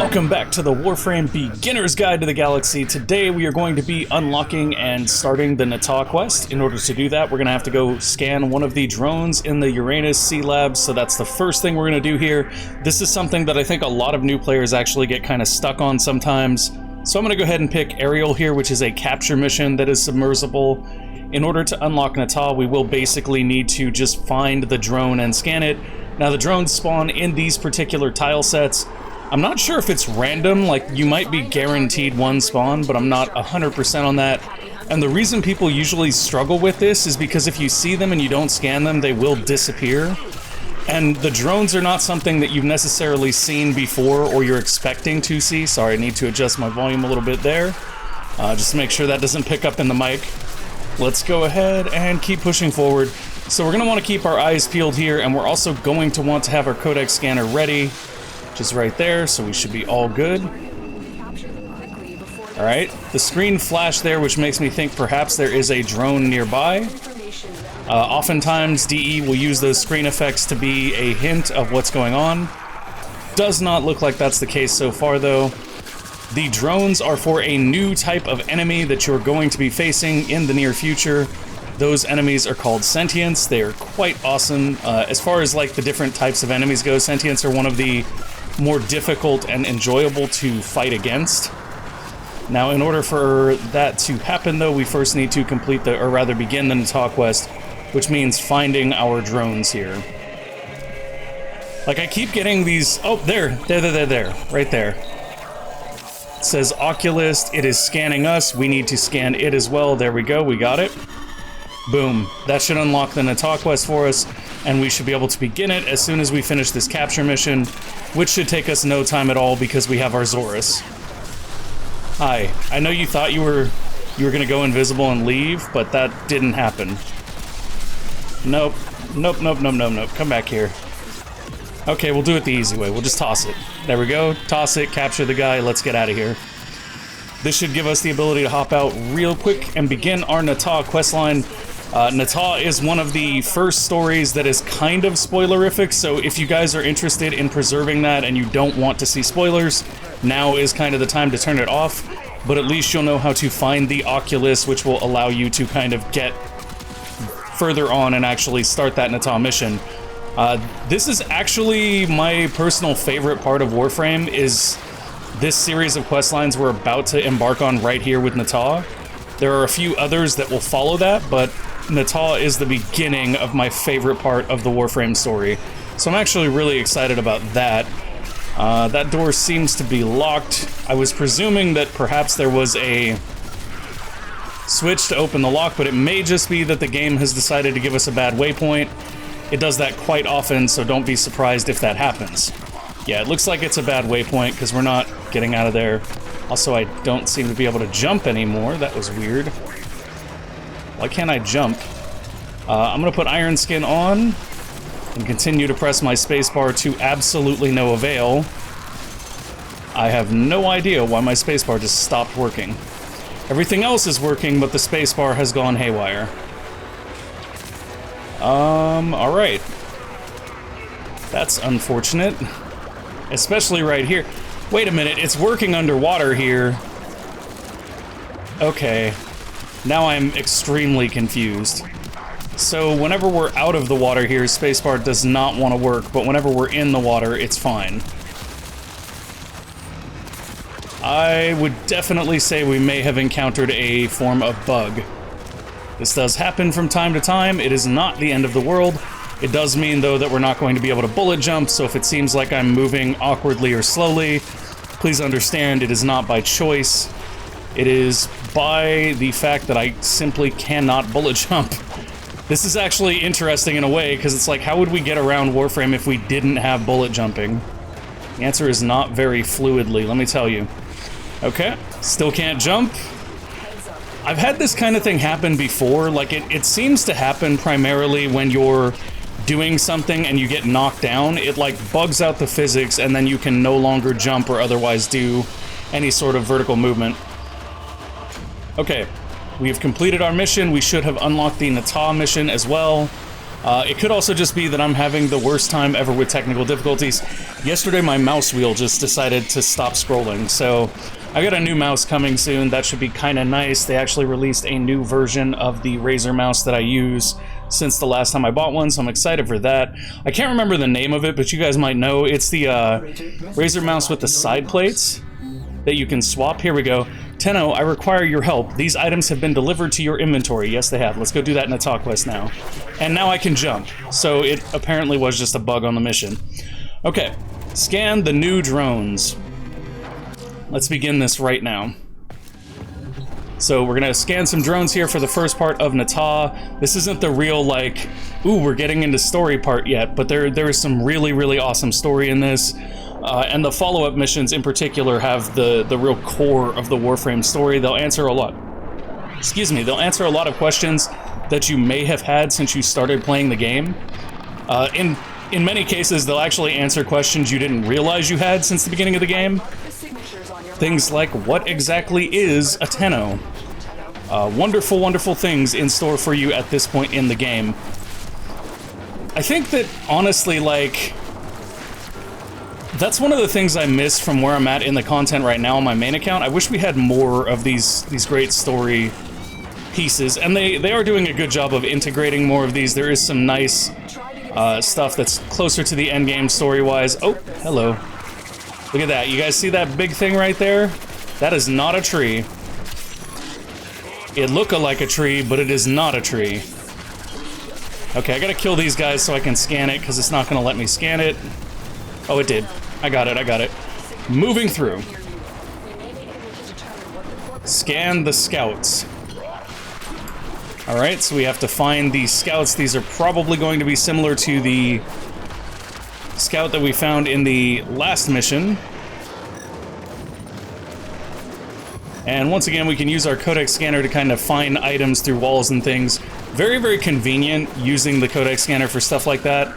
Welcome back to the Warframe Beginner's Guide to the Galaxy. Today we are going to be unlocking and starting the Natah quest. In order to do that, we're going to have to go scan one of the drones in the Uranus Sea Labs, so that's the first thing we're going to do here. This is something that I think a lot of new players actually get kind of stuck on sometimes. So I'm going to go ahead and pick Aerial here, which is a capture mission that is submersible. In order to unlock Natah, we will basically need to just find the drone and scan it. Now the drones spawn in these particular tile sets. I'm not sure if it's random, like you might be guaranteed one spawn, but I'm not 100% on that. And the reason people usually struggle with this is because if you see them and you don't scan them, they will disappear. And the drones are not something that you've necessarily seen before or you're expecting to see. Sorry, I need to adjust my volume a little bit there, just to make sure that doesn't pick up in the mic. Let's go ahead and keep pushing forward. So we're going to want to keep our eyes peeled here, and we're also going to want to have our codec scanner ready, which is right there, so we should be all good. Alright, the screen flashed there, which makes me think perhaps there is a drone nearby. Oftentimes, DE will use those screen effects to be a hint of what's going on. Does not look like that's the case so far, though. The drones are for a new type of enemy that you're going to be facing in the near future. Those enemies are called Sentients. They are quite awesome. As far as like the different types of enemies go, Sentients are one of the more difficult and enjoyable to fight against. Now, in order for that to happen, though, we first need to complete the, or rather begin the Natah quest, which means finding our drones here. Like, I keep getting these... Oh, there, right there. It says Oculysts, it is scanning us, we need to scan it as well. There we go, we got it. Boom. That should unlock the Natah quest for us, and we should be able to begin it as soon as we finish this capture mission, which should take us no time at all because we have our Zorus. Hi. I know you thought you were going to go invisible and leave, but that didn't happen. Nope. Nope. Come back here. Okay, we'll do it the easy way. We'll just toss it. There we go. Toss it, capture the guy, let's get out of here. This should give us the ability to hop out real quick and begin our Natah questline. Natah is one of the first stories that is kind of spoilerific, so if you guys are interested in preserving that and you don't want to see spoilers, now is kind of the time to turn it off, but at least you'll know how to find the Oculysts, which will allow you to kind of get further on and actually start that Natah mission. This is actually my personal favorite part of Warframe, is this series of questlines we're about to embark on right here with Natah. There are a few others that will follow that, but Natah is the beginning of my favorite part of the Warframe story. So I'm actually really excited about that. That door seems to be locked. I was presuming that perhaps there was a switch to open the lock, but it may just be that the game has decided to give us a bad waypoint. It does that quite often, so don't be surprised if that happens. Yeah, it looks like it's a bad waypoint because we're not getting out of there. Also, I don't seem to be able to jump anymore. That was weird. Why can't I jump? I'm going to put Iron Skin on and continue to press my spacebar to absolutely no avail. I have no idea why my spacebar just stopped working. Everything else is working, but the spacebar has gone haywire. Alright. That's unfortunate. Especially right here. Wait a minute, it's working underwater here. Okay. Now I'm extremely confused. So whenever we're out of the water here, spacebar does not want to work, but whenever we're in the water, it's fine. I would definitely say we may have encountered a form of bug. This does happen from time to time. It is not the end of the world. It does mean, though, that we're not going to be able to bullet jump, so if it seems like I'm moving awkwardly or slowly, please understand it is not by choice. It is by the fact that I simply cannot bullet jump. This is actually interesting in a way, because it's like, how would we get around Warframe if we didn't have bullet jumping? The answer is not very fluidly, let me tell you. Okay, still can't jump. I've had this kind of thing happen before. Like, it seems to happen primarily when you're doing something and you get knocked down. It, like, bugs out the physics, and then you can no longer jump or otherwise do any sort of vertical movement. Okay, we have completed our mission. We should have unlocked the Natah mission as well. It could also just be that I'm having the worst time ever with technical difficulties. Yesterday my mouse wheel just decided to stop scrolling, so I got a new mouse coming soon. That should be kind of nice. They actually released a new version of the Razer mouse that I use since the last time I bought one, so I'm excited for that. I can't remember the name of it, but you guys might know. It's the Razer mouse with the side plates that you can swap. Here we go. Tenno, I require your help. These items have been delivered to your inventory. Yes, they have. Let's go do that in a talk quest now. And now I can jump. So it apparently was just a bug on the mission. Okay, scan the new drones. Let's begin this right now. So we're gonna scan some drones here for the first part of Natah. This isn't the real, like, ooh, we're getting into story part yet, but there is some really, really awesome story in this. And the follow-up missions in particular have the real core of the Warframe story. They'll answer a lot, they'll answer a lot of questions that you may have had since you started playing the game. In many cases, they'll actually answer questions you didn't realize you had since the beginning of the game. Things like, what exactly is a Tenno? Wonderful, wonderful things in store for you at this point in the game. I think that, honestly, like, that's one of the things I miss from where I'm at in the content right now on my main account. I wish we had more of these great story pieces, and they are doing a good job of integrating more of these. There is some nice stuff that's closer to the endgame story-wise. Oh, hello. Look at that. You guys see that big thing right there? That is not a tree. It looked like a tree, but it is not a tree. Okay, I gotta kill these guys so I can scan it, because it's not gonna let me scan it. Oh, it did. I got it, I got it. Moving through. Scan the scouts. Alright, so we have to find the scouts. These are probably going to be similar to the scout that we found in the last mission. And once again, we can use our codex scanner to kind of find items through walls and things. Very, very convenient using the codex scanner for stuff like that.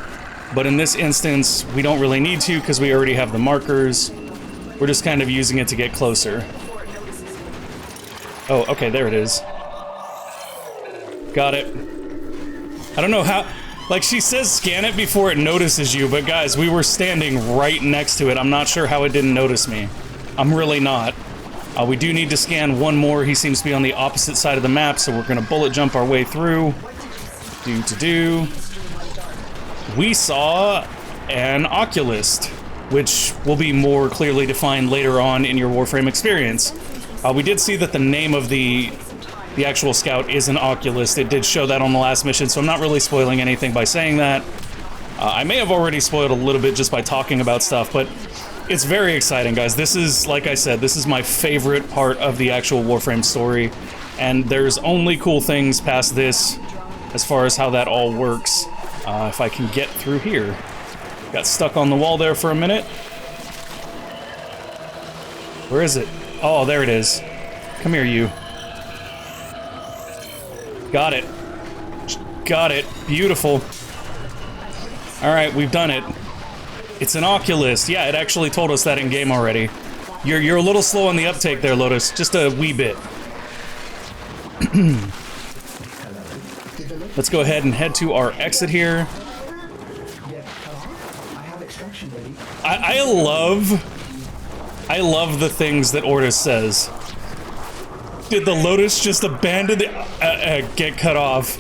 But in this instance, we don't really need to because we already have the markers. We're just kind of using it to get closer. Oh, okay, there it is. Got it. I don't know how... Like, she says scan it before it notices you, but guys, we were standing right next to it. I'm not sure how it didn't notice me. I'm really not. We do need to scan one more. He seems to be on the opposite side of the map, so we're gonna bullet jump our way through. We saw an Oculist, which will be more clearly defined later on in your Warframe experience. We did see that the name of the actual scout is an Oculist. It did show that on the last mission, so I'm not really spoiling anything by saying that. I may have already spoiled a little bit just by talking about stuff, but it's very exciting, guys. This is, like I said, this is my favorite part of the actual Warframe story, and there's only cool things past this as far as how that all works. If I can get through here. Got stuck on the wall there for a minute. Where is it? Oh, there it is. Come here, you. Got it. Got it. Beautiful. Alright, we've done it. It's an Oculist. Yeah, it actually told us that in game already. You're a little slow on the uptake there, Lotus. Just a wee bit. Let's go ahead and head to our exit here. I love the things that Ortis says. Did the Lotus just abandon the... get cut off.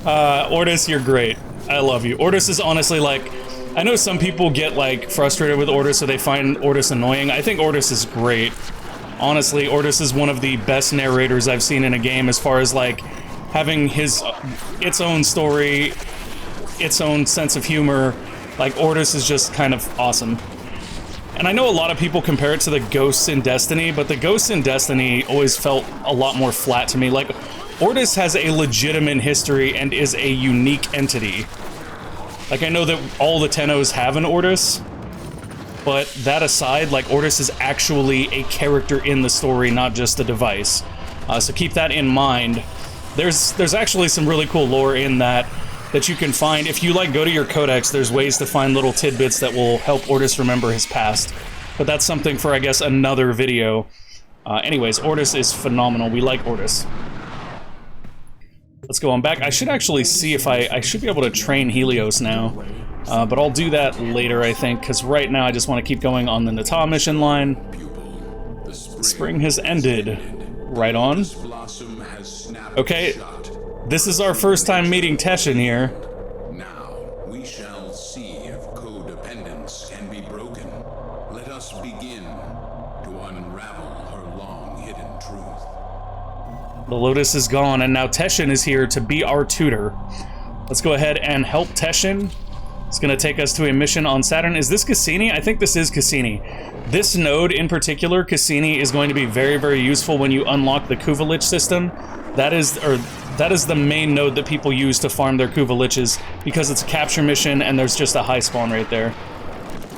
Ortis, you're great. I love you. Ortis is honestly like... I know some people get like frustrated with Ortis, so they find Ortis annoying. I think Ortis is great. Honestly, Ortis is one of the best narrators I've seen in a game as far as like having its own story, its own sense of humor. Like, Ortis is just kind of awesome. And I know a lot of people compare it to the ghosts in Destiny, but the ghosts in Destiny always felt a lot more flat to me. Like, Ortis has a legitimate history and is a unique entity. Like, I know that all the Tennos have an Ortis, but that aside, like, Ortis is actually a character in the story, not just a device. So keep that in mind. There's actually some really cool lore in that you can find. If you, like, go to your codex, there's ways to find little tidbits that will help Ortis remember his past. But that's something for, I guess, another video. Anyways, Ortis is phenomenal. We like Ortis. Let's go on back. I should actually see if I should be able to train Helios now. But I'll do that later, I think, because right now I just want to keep going on the Natah mission line. Spring has ended. Right on. Okay, this is our first time meeting Teshin here. Now we shall see if codependence can be broken. Let us begin to unravel her long-hidden truth. The Lotus is gone, and now Teshin is here to be our tutor. Let's go ahead and help Teshin. It's going to take us to a mission on Saturn. Is this Cassini? I think this is Cassini. This node in particular, Cassini, is going to be very, very useful when you unlock the Kuvalich system. That is the main node that people use to farm their Kuvaliches, because it's a capture mission and there's just a high spawn rate there.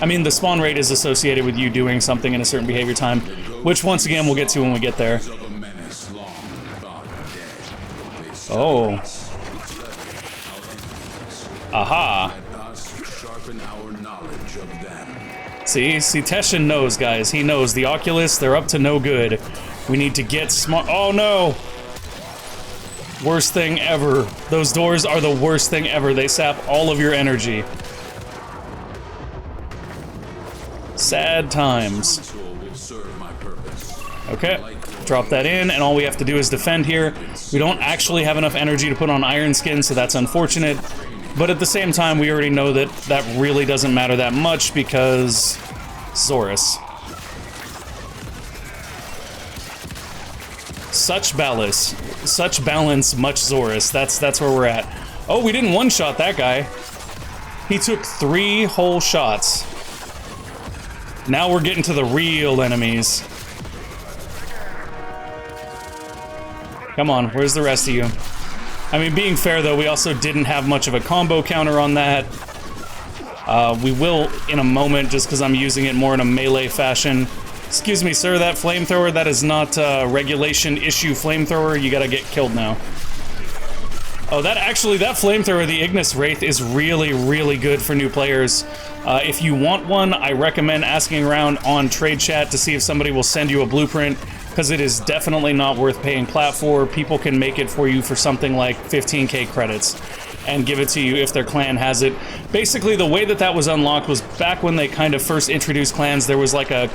I mean, the spawn rate is associated with you doing something in a certain behavior time, which once again we'll get to when we get there. Oh. Aha. See, Teshin knows, guys. He knows. The Oculysts, they're up to no good. We need to get smart. Oh, no! Worst thing ever. Those doors are the worst thing ever. They sap all of your energy. Sad times. Okay, drop that in, and all we have to do is defend here. We don't actually have enough energy to put on Iron Skin, so that's unfortunate. But at the same time, we already know that that really doesn't matter that much because Zorus. Such balance, much Zorus. That's where we're at. Oh, we didn't one-shot that guy. He took 3 whole shots. Now we're getting to the real enemies. Come on, where's the rest of you? I mean, being fair, though, we also didn't have much of a combo counter on that. We will in a moment, just because I'm using it more in a melee fashion. Excuse me, sir, that flamethrower, that is not a regulation issue flamethrower. You gotta get killed now. Oh, that flamethrower, the Ignis Wraith, is really, really good for new players. If you want one, I recommend asking around on Trade Chat to see if somebody will send you a blueprint, because it is definitely not worth paying plat for. People can make it for you for something like 15k credits and give it to you if their clan has it. Basically, the way that was unlocked was back when they kind of first introduced clans, there was like an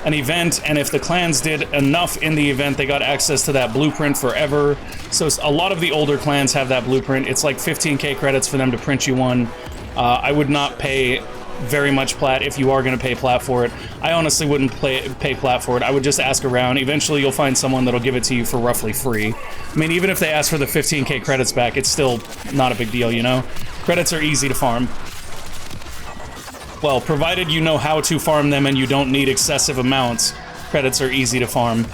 event, and if the clans did enough in the event, they got access to that blueprint forever. So a lot of the older clans have that blueprint. It's like 15k credits for them to print you one. I would not pay very much plat if you are going to pay plat for it. I honestly wouldn't pay plat for it. I would just ask around. Eventually you'll find someone that'll give it to you for roughly free. I mean, even if they ask for the 15k credits back, it's still not a big deal, you know? Credits are easy to farm. Well, provided you know how to farm them and you don't need excessive amounts, credits are easy to farm.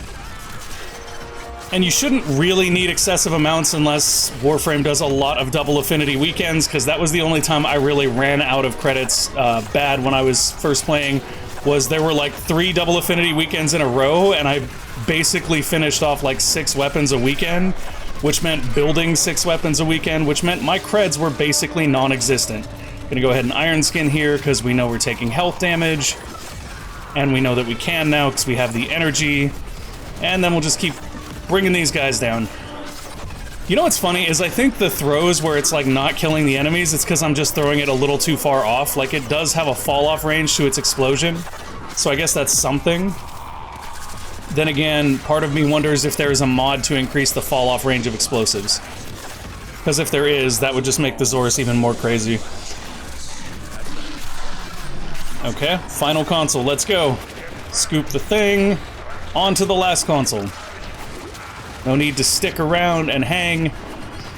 And you shouldn't really need excessive amounts unless Warframe does a lot of double affinity weekends, because that was the only time I really ran out of credits bad when I was first playing, was there were like 3 double affinity weekends in a row, and I basically finished off like 6 weapons a weekend, which meant building 6 weapons a weekend, which meant my creds were basically non-existent. Gonna go ahead and Iron Skin here, because we know we're taking health damage, and we know that we can now, because we have the energy, and then we'll just keep bringing these guys down. You know what's funny is I think the throws where it's like not killing the enemies, it's because I'm just throwing it a little too far off. Like, it does have a fall-off range to its explosion, so I guess that's something. Then again, part of me wonders if there is a mod to increase the fall-off range of explosives. Because if there is, that would just make the Zorus even more crazy. Okay, final console, let's go. Scoop the thing, onto the last console. No need to stick around and hang.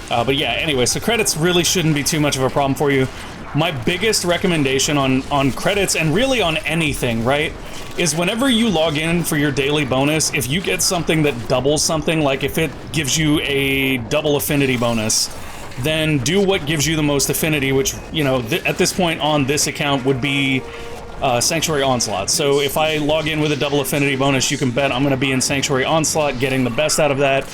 But yeah, anyway, so credits really shouldn't be too much of a problem for you. My biggest recommendation on credits, and really on anything, right, is whenever you log in for your daily bonus, if you get something that doubles something, like if it gives you a double affinity bonus, then do what gives you the most affinity, which, you know, at this point on this account would be Sanctuary Onslaught. So if I log in with a double affinity bonus, you can bet I'm going to be in Sanctuary Onslaught, getting the best out of that.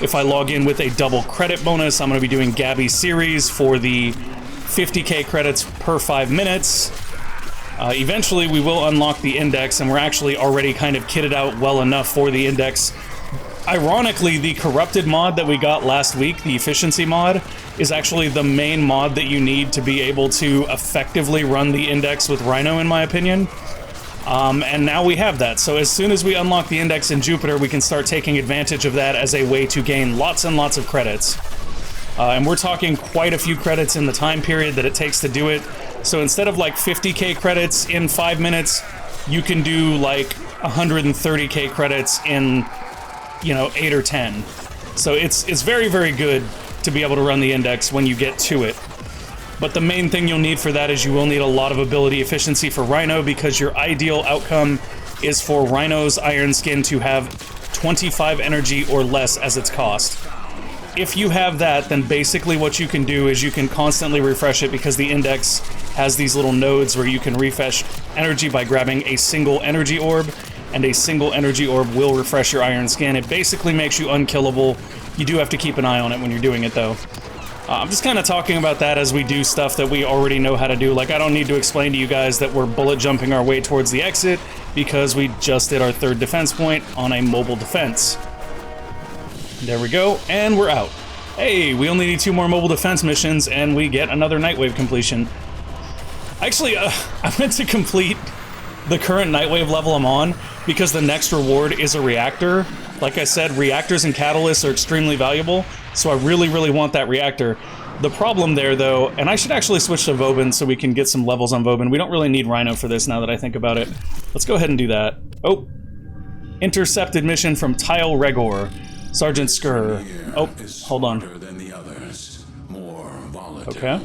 If I log in with a double credit bonus, I'm going to be doing Gabby Series for the 50k credits per 5 minutes. Eventually we will unlock the Index, and we're actually already kind of kitted out well enough for the Index. Ironically, the corrupted mod that we got last week, the efficiency mod, is actually the main mod that you need to be able to effectively run the index with Rhino, in my opinion. And now we have that. So as soon as we unlock the index in Jupiter, we can start taking advantage of that as a way to gain lots and lots of credits. And we're talking quite a few credits in the time period that it takes to do it. So instead of like 50k credits in 5 minutes, you can do like 130k credits in, you know, 8 or 10. So it's very, very good to be able to run the index when you get to it. But the main thing you'll need for that is you will need a lot of ability efficiency for Rhino, because your ideal outcome is for Rhino's Iron Skin to have 25 energy or less as its cost. If you have that, then basically what you can do is you can constantly refresh it, because the index has these little nodes where you can refresh energy by grabbing a single energy orb, and a single energy orb will refresh your Iron Skin. It basically makes you unkillable. You do have to keep an eye on it when you're doing it, though. I'm just kind of talking about that as we do stuff that we already know how to do. Like, I don't need to explain to you guys that we're bullet jumping our way towards the exit, because we just did our 3rd defense point on a mobile defense. There we go, and we're out. Hey, we only need 2 more mobile defense missions, and we get another Nightwave completion. Actually, I meant to complete the current Nightwave level I'm on, because the next reward is a reactor. Like I said, reactors and catalysts are extremely valuable, so I really, really want that reactor. The problem there, though, and I should actually switch to Vauban so we can get some levels on Vauban. We don't really need Rhino for this now that I think about it. Let's go ahead and do that. Oh, intercepted mission from Tile Regor. Sergeant Skur. Oh, hold on. Than the others, more volatile. Okay.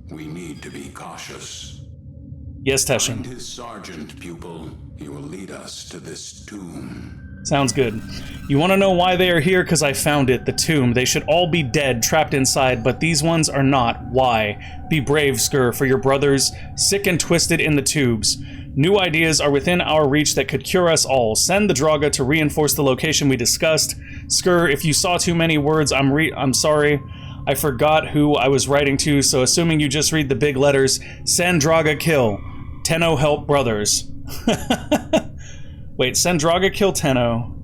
We need to be cautious. Yes, Teshin. Find his sergeant pupil. He will lead us to this tomb. Sounds good. You want to know why they are here? Because I found it, the tomb. They should all be dead, trapped inside, but these ones are not. Why? Be brave, Skur, for your brothers, sick and twisted in the tubes. New ideas are within our reach that could cure us all. Send the Draga to reinforce the location we discussed. Skur, if you saw too many words, I'm sorry. I forgot who I was writing to, so assuming you just read the big letters, send Draga kill. Tenno help brothers. Wait, send Draga kill Tenno.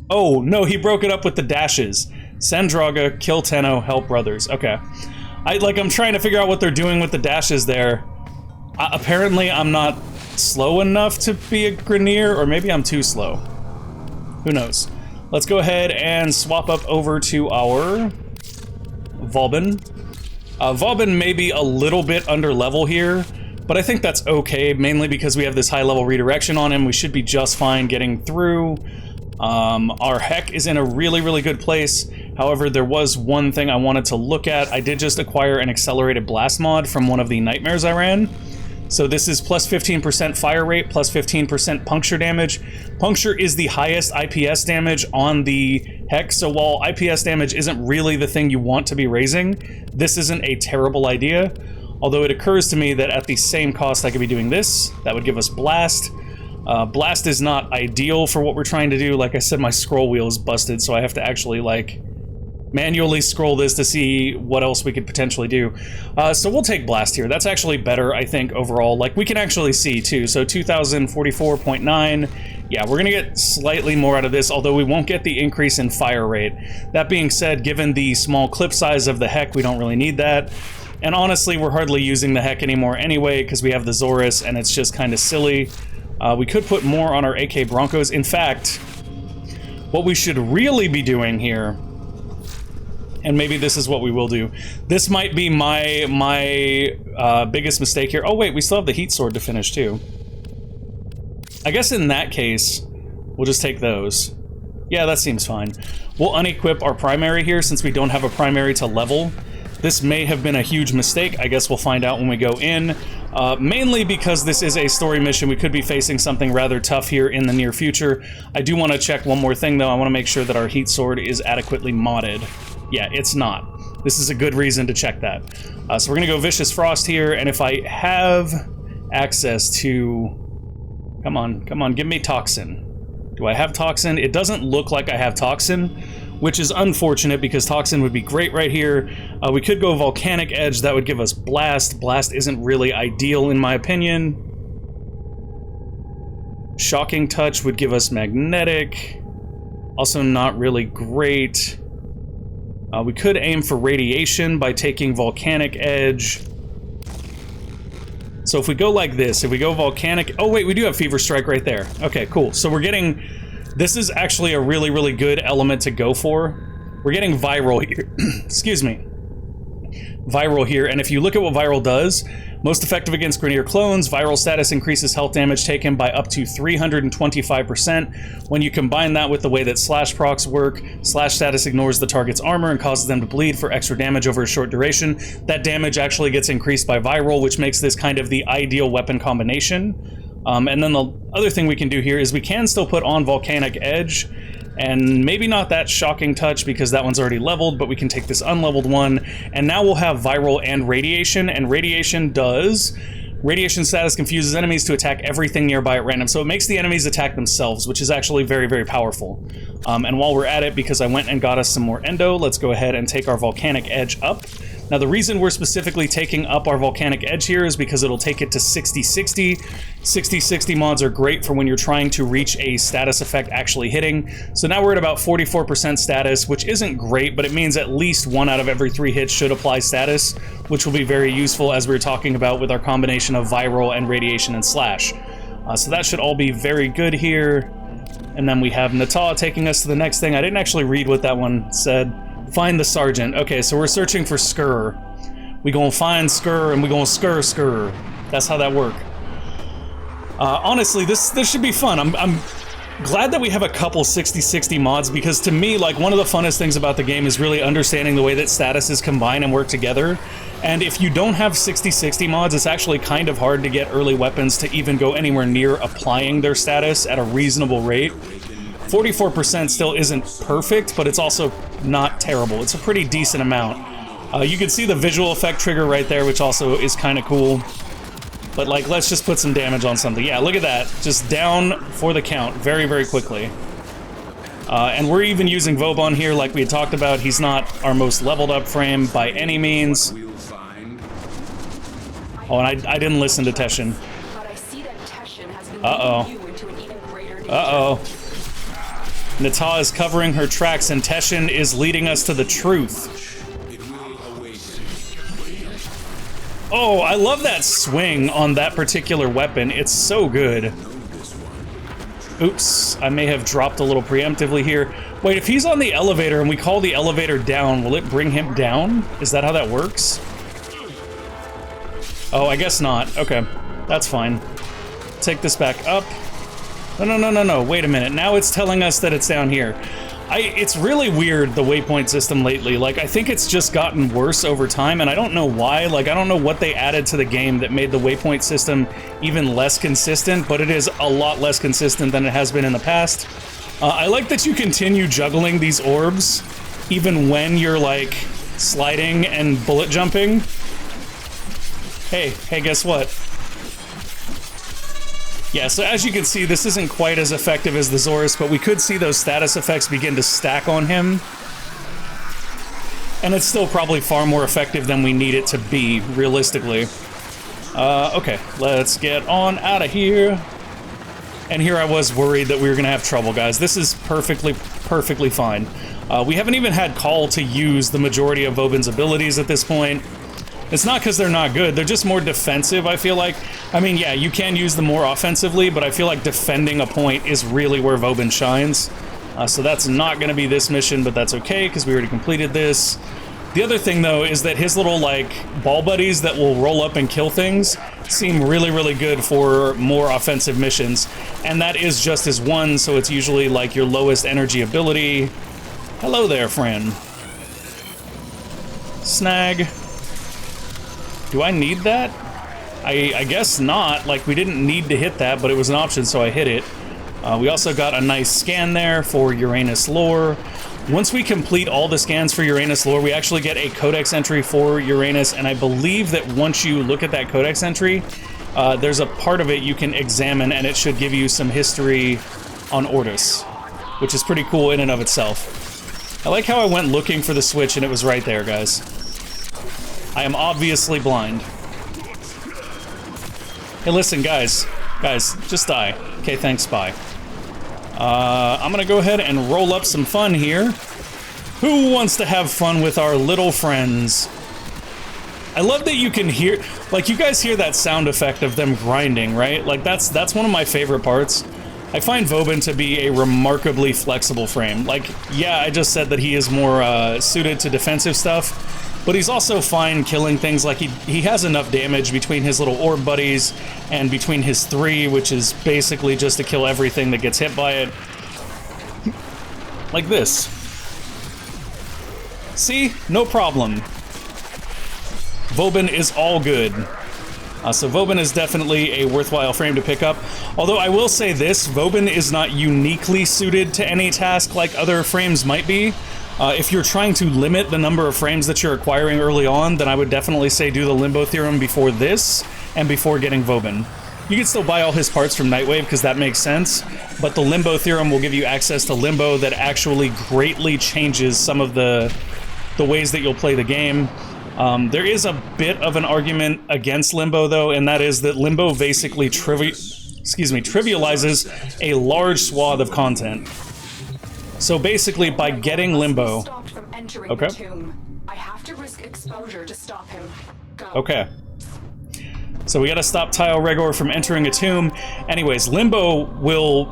Oh, no, he broke it up with the dashes. Send Draga, kill Tenno, help brothers. Okay. I'm trying to figure out what they're doing with the dashes there. Apparently, I'm not slow enough to be a Grineer, or maybe I'm too slow. Who knows? Let's go ahead and swap up over to our Vauban. Vauban may be a little bit under level here, but I think that's okay, mainly because we have this high-level redirection on him. We should be just fine getting through. Our Heck is in a really, really good place. However, there was one thing I wanted to look at. I did just acquire an accelerated blast mod from one of the nightmares I ran. So this is plus 15% fire rate, plus 15% puncture damage. Puncture is the highest IPS damage on the Heck, so while IPS damage isn't really the thing you want to be raising, this isn't a terrible idea. Although it occurs to me that at the same cost I could be doing this. That would give us Blast. Blast is not ideal for what we're trying to do. Like I said, my scroll wheel is busted, so I have to actually, like, manually scroll this to see what else we could potentially do. So we'll take Blast here. That's actually better, I think, overall. Like, we can actually see, too. So 2044.9. Yeah, we're gonna get slightly more out of this, although we won't get the increase in fire rate. That being said, given the small clip size of the Heck, we don't really need that. And honestly, we're hardly using the Heck anymore anyway, because we have the Zorus, and it's just kind of silly. We could put more on our AK Broncos. In fact, what we should really be doing here, and maybe this is what we will do. This might be my biggest mistake here. Oh wait, we still have the Heat Sword to finish too. I guess in that case, we'll just take those. Yeah, that seems fine. We'll unequip our primary here since we don't have a primary to level. This may have been a huge mistake. I guess we'll find out when we go in. Mainly because this is a story mission, we could be facing something rather tough here in the near future. I do want to check one more thing though. I want to make sure that our Heat Sword is adequately modded. Yeah, it's not. This is a good reason to check that. So we're gonna go Vicious Frost here, and if I have access to... Come on, give me Toxin. Do I have Toxin? It doesn't look like I have Toxin, which is unfortunate because Toxin would be great right here. We could go Volcanic Edge, that would give us Blast. Blast isn't really ideal in my opinion. Shocking Touch would give us Magnetic. Also not really great. We could aim for radiation by taking Volcanic Edge. So if we go like this, if we go Volcanic... Oh wait, we do have Fever Strike right there. Okay, cool. So we're getting... This is actually a really, really good element to go for. We're getting Viral here. Excuse me. Viral here, and if you look at what Viral does, most effective against Grineer clones, Viral status increases health damage taken by up to 325%. When you combine that with the way that Slash procs work, Slash status ignores the target's armor and causes them to bleed for extra damage over a short duration. That damage actually gets increased by Viral, which makes this kind of the ideal weapon combination. And then the other thing we can do here is we can still put on Volcanic Edge, and maybe not that Shocking Touch because that one's already leveled, but we can take this unleveled one, and now we'll have Viral and Radiation, and Radiation does... Radiation status confuses enemies to attack everything nearby at random, so it makes the enemies attack themselves, which is actually very, very powerful. And while we're at it, because I went and got us some more Endo, let's go ahead and take our Volcanic Edge up. Now the reason we're specifically taking up our Volcanic Edge here is because it'll take it to 60-60. 60-60 mods are great for when you're trying to reach a status effect actually hitting. So now we're at about 44% status, which isn't great, but it means at least 1 out of every 3 hits should apply status, which will be very useful as we were talking about with our combination of Viral and Radiation and Slash. So that should all be very good here. And then we have Natah taking us to the next thing. I didn't actually read what that one said. Find the Sergeant. Okay, so we're searching for Skur. We gonna find Skur and we gonna Skur. That's how that work. Honestly, this should be fun. I'm glad that we have a couple 60-60 mods, because to me, like, one of the funnest things about the game is really understanding the way that statuses combine and work together. And if you don't have 60-60 mods, it's actually kind of hard to get early weapons to even go anywhere near applying their status at a reasonable rate. 44% still isn't perfect, but it's also not terrible. It's a pretty decent amount. You can see the visual effect trigger right there, which also is kind of cool. But, like, let's just put some damage on something. Yeah, look at that. Just down for the count very, very quickly. And we're even using Vauban here, like we had talked about. He's not our most leveled up frame by any means. Oh, and I didn't listen to Teshin. Uh-oh. Uh-oh. Natah is covering her tracks, and Teshin is leading us to the truth. Oh, I love that swing on that particular weapon. It's so good. Oops, I may have dropped a little preemptively here. Wait, if he's on the elevator and we call the elevator down, will it bring him down? Is that how that works? Oh, I guess not. Okay, that's fine. Take this back up. No, wait a minute. Now it's telling us that it's down here. It's really weird, the waypoint system lately. Like, I think it's just gotten worse over time, and I don't know why. Like, I don't know what they added to the game that made the waypoint system even less consistent, but it is a lot less consistent than it has been in the past. I like that you continue juggling these orbs, even when you're, like, sliding and bullet jumping. Hey, guess what? Yeah, so as you can see, this isn't quite as effective as the Zorus, but we could see those status effects begin to stack on him. And it's still probably far more effective than we need it to be, realistically. Okay, let's get on out of here. And here I was worried that we were gonna have trouble, guys. This is perfectly fine. We haven't even had call to use the majority of Vauban's abilities at this point. It's not because they're not good, they're just more defensive, I feel like. I mean, yeah, you can use them more offensively, but I feel like defending a point is really where Vauban shines. So that's not going to be this mission, but that's okay, because we already completed this. The other thing, though, is that his little, like, ball buddies that will roll up and kill things seem really, really good for more offensive missions. And that is just his one, so it's usually, like, your lowest energy ability. Hello there, friend. Snag. Do I need that? I guess not. Like, we didn't need to hit that, but it was an option, so I hit it. We also got a nice scan there for Uranus lore. Once we complete all the scans for Uranus lore, we actually get a codex entry for Uranus, and I believe that once you look at that codex entry, there's a part of it you can examine, and it should give you some history on Ortis, which is pretty cool in and of itself. I like how I went looking for the switch, and it was right there, guys. I am obviously blind. Hey, listen, guys. Guys, just die. Okay, thanks, bye. I'm gonna go ahead and roll up some fun here. Who wants to have fun with our little friends? I love that you can hear, like, you guys hear that sound effect of them grinding, right? Like, that's one of my favorite parts. I find Vauban to be a remarkably flexible frame. Like, yeah, I just said that he is more suited to defensive stuff, but he's also fine killing things. Like, he has enough damage between his little orb buddies and between his 3, which is basically just to kill everything that gets hit by it. Like this. See? No problem. Vauban is all good. So Vauban is definitely a worthwhile frame to pick up. Although I will say this, Vauban is not uniquely suited to any task like other frames might be. If you're trying to limit the number of frames that you're acquiring early on, then I would definitely say do the Limbo Theorem before this and before getting Vauban. You can still buy all his parts from Nightwave because that makes sense, but the Limbo Theorem will give you access to Limbo that actually greatly changes some of the ways that you'll play the game. There is a bit of an argument against Limbo, though, and that is that Limbo basically trivializes a large swath of content. So basically, by getting Limbo... Okay. I have to risk exposure to stop him. Go. Okay. So we gotta stop Tile Regor from entering a tomb. Anyways, Limbo will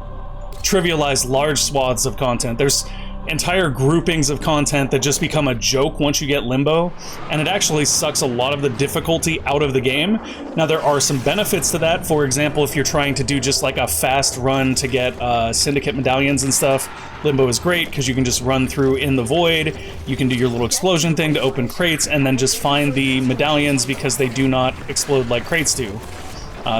trivialize large swaths of content. There's entire groupings of content that just become a joke once you get Limbo, and it actually sucks a lot of the difficulty out of the game. Now, there are some benefits to that. For example, if you're trying to do just like a fast run to get Syndicate medallions and stuff, Limbo is great because you can just run through in the void, you can do your little explosion thing to open crates, and then just find the medallions because they do not explode like crates do.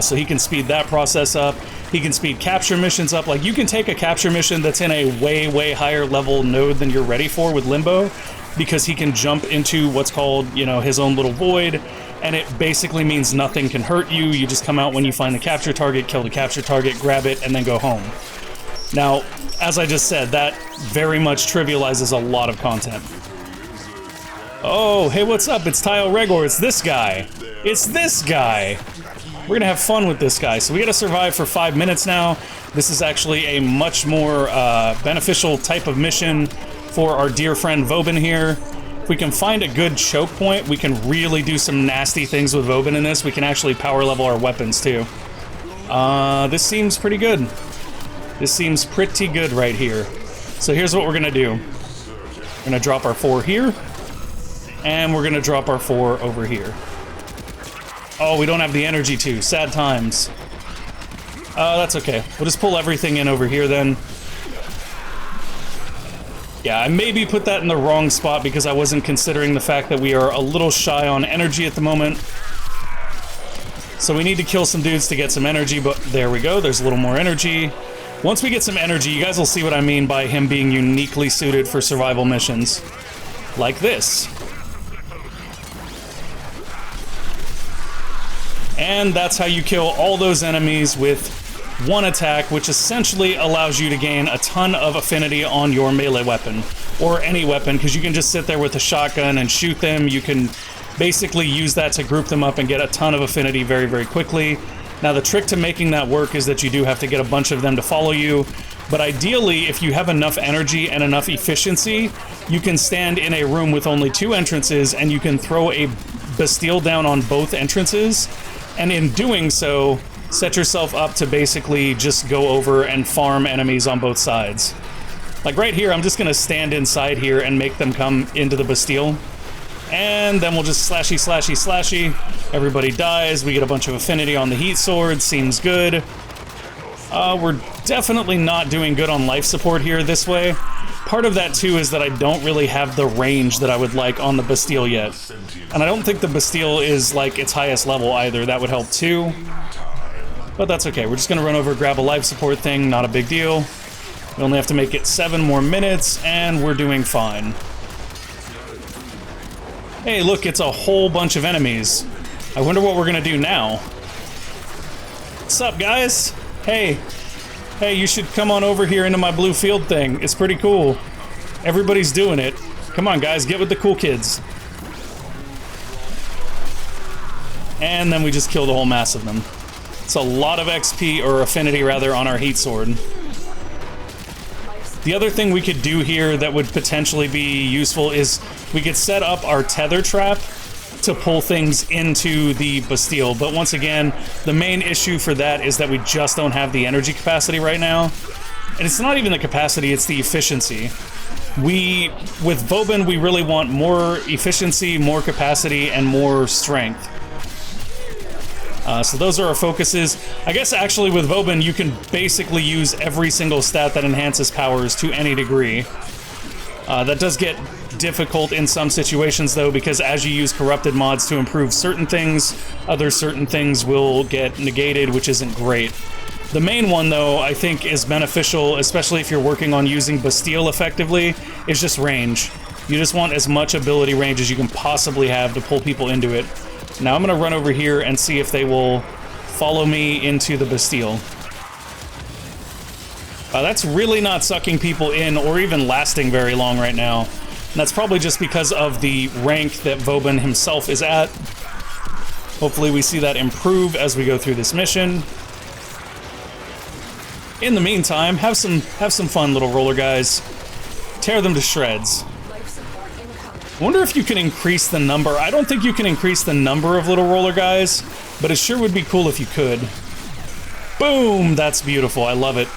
So he can speed that process up. He can speed capture missions up. Like, you can take a capture mission that's in a way, way higher level node than you're ready for with Limbo, because he can jump into what's called, you know, his own little void, and it basically means nothing can hurt you. You just come out when you find the capture target, kill the capture target, grab it, and then go home. Now, as I just said, that very much trivializes a lot of content. Oh, hey, what's up? It's Tile Regor. It's this guy. It's this guy. We're gonna have fun with this guy. So we gotta survive for 5 minutes now. This is actually a much more beneficial type of mission for our dear friend Vauban here. If we can find a good choke point, we can really do some nasty things with Vauban in this. We can actually power level our weapons too. This seems pretty good. This seems pretty good right here. So here's what we're gonna do. We're gonna drop our 4 here, and we're gonna drop our 4 over here. Oh, we don't have the energy to. Sad times. That's okay. We'll just pull everything in over here then. Yeah, I maybe put that in the wrong spot because I wasn't considering the fact that we are a little shy on energy at the moment. So we need to kill some dudes to get some energy, but there we go. There's a little more energy. Once we get some energy, you guys will see what I mean by him being uniquely suited for survival missions. Like this. And that's how you kill all those enemies with one attack, which essentially allows you to gain a ton of affinity on your melee weapon, or any weapon, because you can just sit there with a shotgun and shoot them. You can basically use that to group them up and get a ton of affinity very, very quickly. Now, the trick to making that work is that you do have to get a bunch of them to follow you, but ideally, if you have enough energy and enough efficiency, you can stand in a room with only 2 entrances, and you can throw a Bastille down on both entrances, and in doing so, set yourself up to basically just go over and farm enemies on both sides. Like right here, I'm just gonna stand inside here and make them come into the Bastille. And then we'll just slashy, slashy, slashy. Everybody dies, we get a bunch of affinity on the heat sword, seems good. We're definitely not doing good on life support here this way. Part of that, too, is that I don't really have the range that I would like on the Bastille yet. And I don't think the Bastille is, like, its highest level either. That would help, too. But that's okay. We're just gonna run over, grab a life support thing. Not a big deal. We only have to make it 7 more minutes, and we're doing fine. Hey, look, it's a whole bunch of enemies. I wonder what we're gonna do now. What's up, guys? Hey, you should come on over here into my blue field thing. It's pretty cool. Everybody's doing it. Come on, guys, get with the cool kids. And then we just killed a whole mass of them. It's a lot of XP, or affinity rather, on our heat sword. The other thing we could do here that would potentially be useful is we could set up our tether trap to pull things into the Bastille. But once again, the main issue for that is that we just don't have the energy capacity right now. And it's not even the capacity, it's the efficiency. With Vauban, we really want more efficiency, more capacity, and more strength. So those are our focuses. I guess actually with Vauban, you can basically use every single stat that enhances powers to any degree. That does get difficult in some situations though, because as you use corrupted mods to improve certain things, other certain things will get negated, which isn't great. The main one though, I think is beneficial, especially if you're working on using Bastille effectively, is just range. You just want as much ability range as you can possibly have to pull people into it. Now I'm gonna run over here and see if they will follow me into the Bastille. That's really not sucking people in or even lasting very long right now. And that's probably just because of the rank that Vauban himself is at. Hopefully we see that improve as we go through this mission. In the meantime, have some fun, little roller guys. Tear them to shreds. I wonder if you can increase the number. I don't think you can increase the number of little roller guys, but it sure would be cool if you could. Boom! That's beautiful. I love it.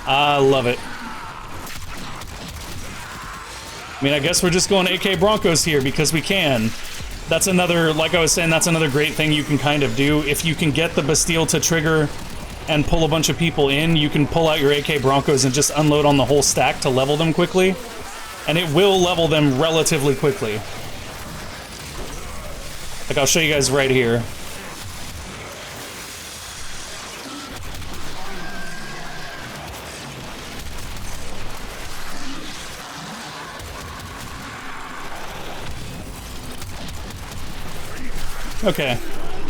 I love it. I mean, I guess we're just going AK Broncos here because we can. That's another, like I was saying, that's another great thing you can kind of do. If you can get the Bastille to trigger and pull a bunch of people in, you can pull out your AK Broncos and just unload on the whole stack to level them quickly. And it will level them relatively quickly. Like, I'll show you guys right here. Okay.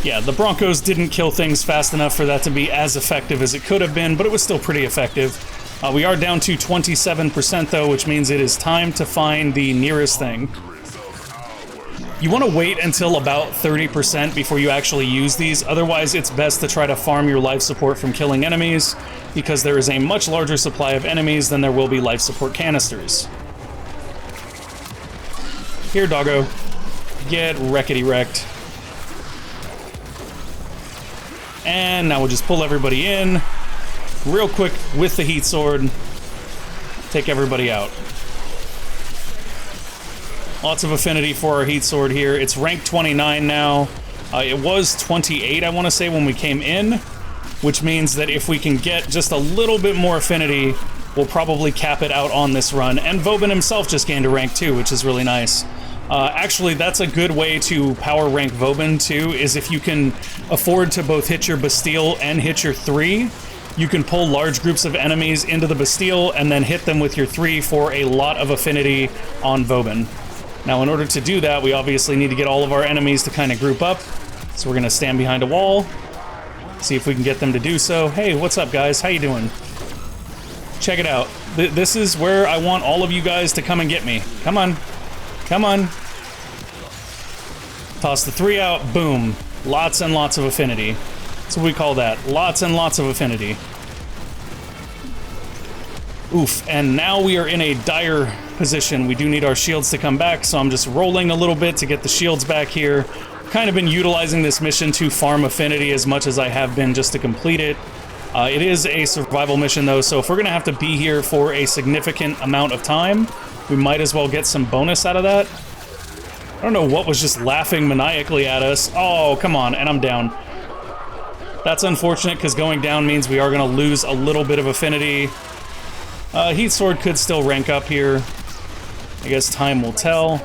Yeah, the Broncos didn't kill things fast enough for that to be as effective as it could have been, but it was still pretty effective. We are down to 27% though, which means it is time to find the nearest thing. You want to wait until about 30% before you actually use these, otherwise it's best to try to farm your life support from killing enemies, because there is a much larger supply of enemies than there will be life support canisters. Here, doggo. Get wreckety-wrecked. And now we'll just pull everybody in real quick with the heat sword. Take everybody out. Lots of affinity for our heat sword here. It's rank 29 now. It was 28, I want to say, when we came in, which means that if we can get just a little bit more affinity, we'll probably cap it out on this run. And Vauban himself just gained a rank 2, which is really nice. Actually, that's a good way to power rank Vauban, too, is if you can afford to both hit your Bastille and hit your 3, you can pull large groups of enemies into the Bastille and then hit them with your 3 for a lot of affinity on Vauban. Now, in order to do that, we obviously need to get all of our enemies to kind of group up. So we're going to stand behind a wall, see if we can get them to do so. Hey, what's up, guys? How you doing? Check it out. This is where I want all of you guys to come and get me. Come on. Come on. Toss the 3 out. Boom. Lots and lots of affinity. That's what we call that. Lots and lots of affinity. Oof. And now we are in a dire position. We do need our shields to come back, so I'm just rolling a little bit to get the shields back here. Kind of been utilizing this mission to farm affinity as much as I have been just to complete it. It is a survival mission, though, so if we're going to have to be here for a significant amount of time, we might as well get some bonus out of that. I don't know what was just laughing maniacally at us. Oh, come on, and I'm down. That's unfortunate, because going down means we are going to lose a little bit of affinity. Heat Sword could still rank up here. I guess time will tell.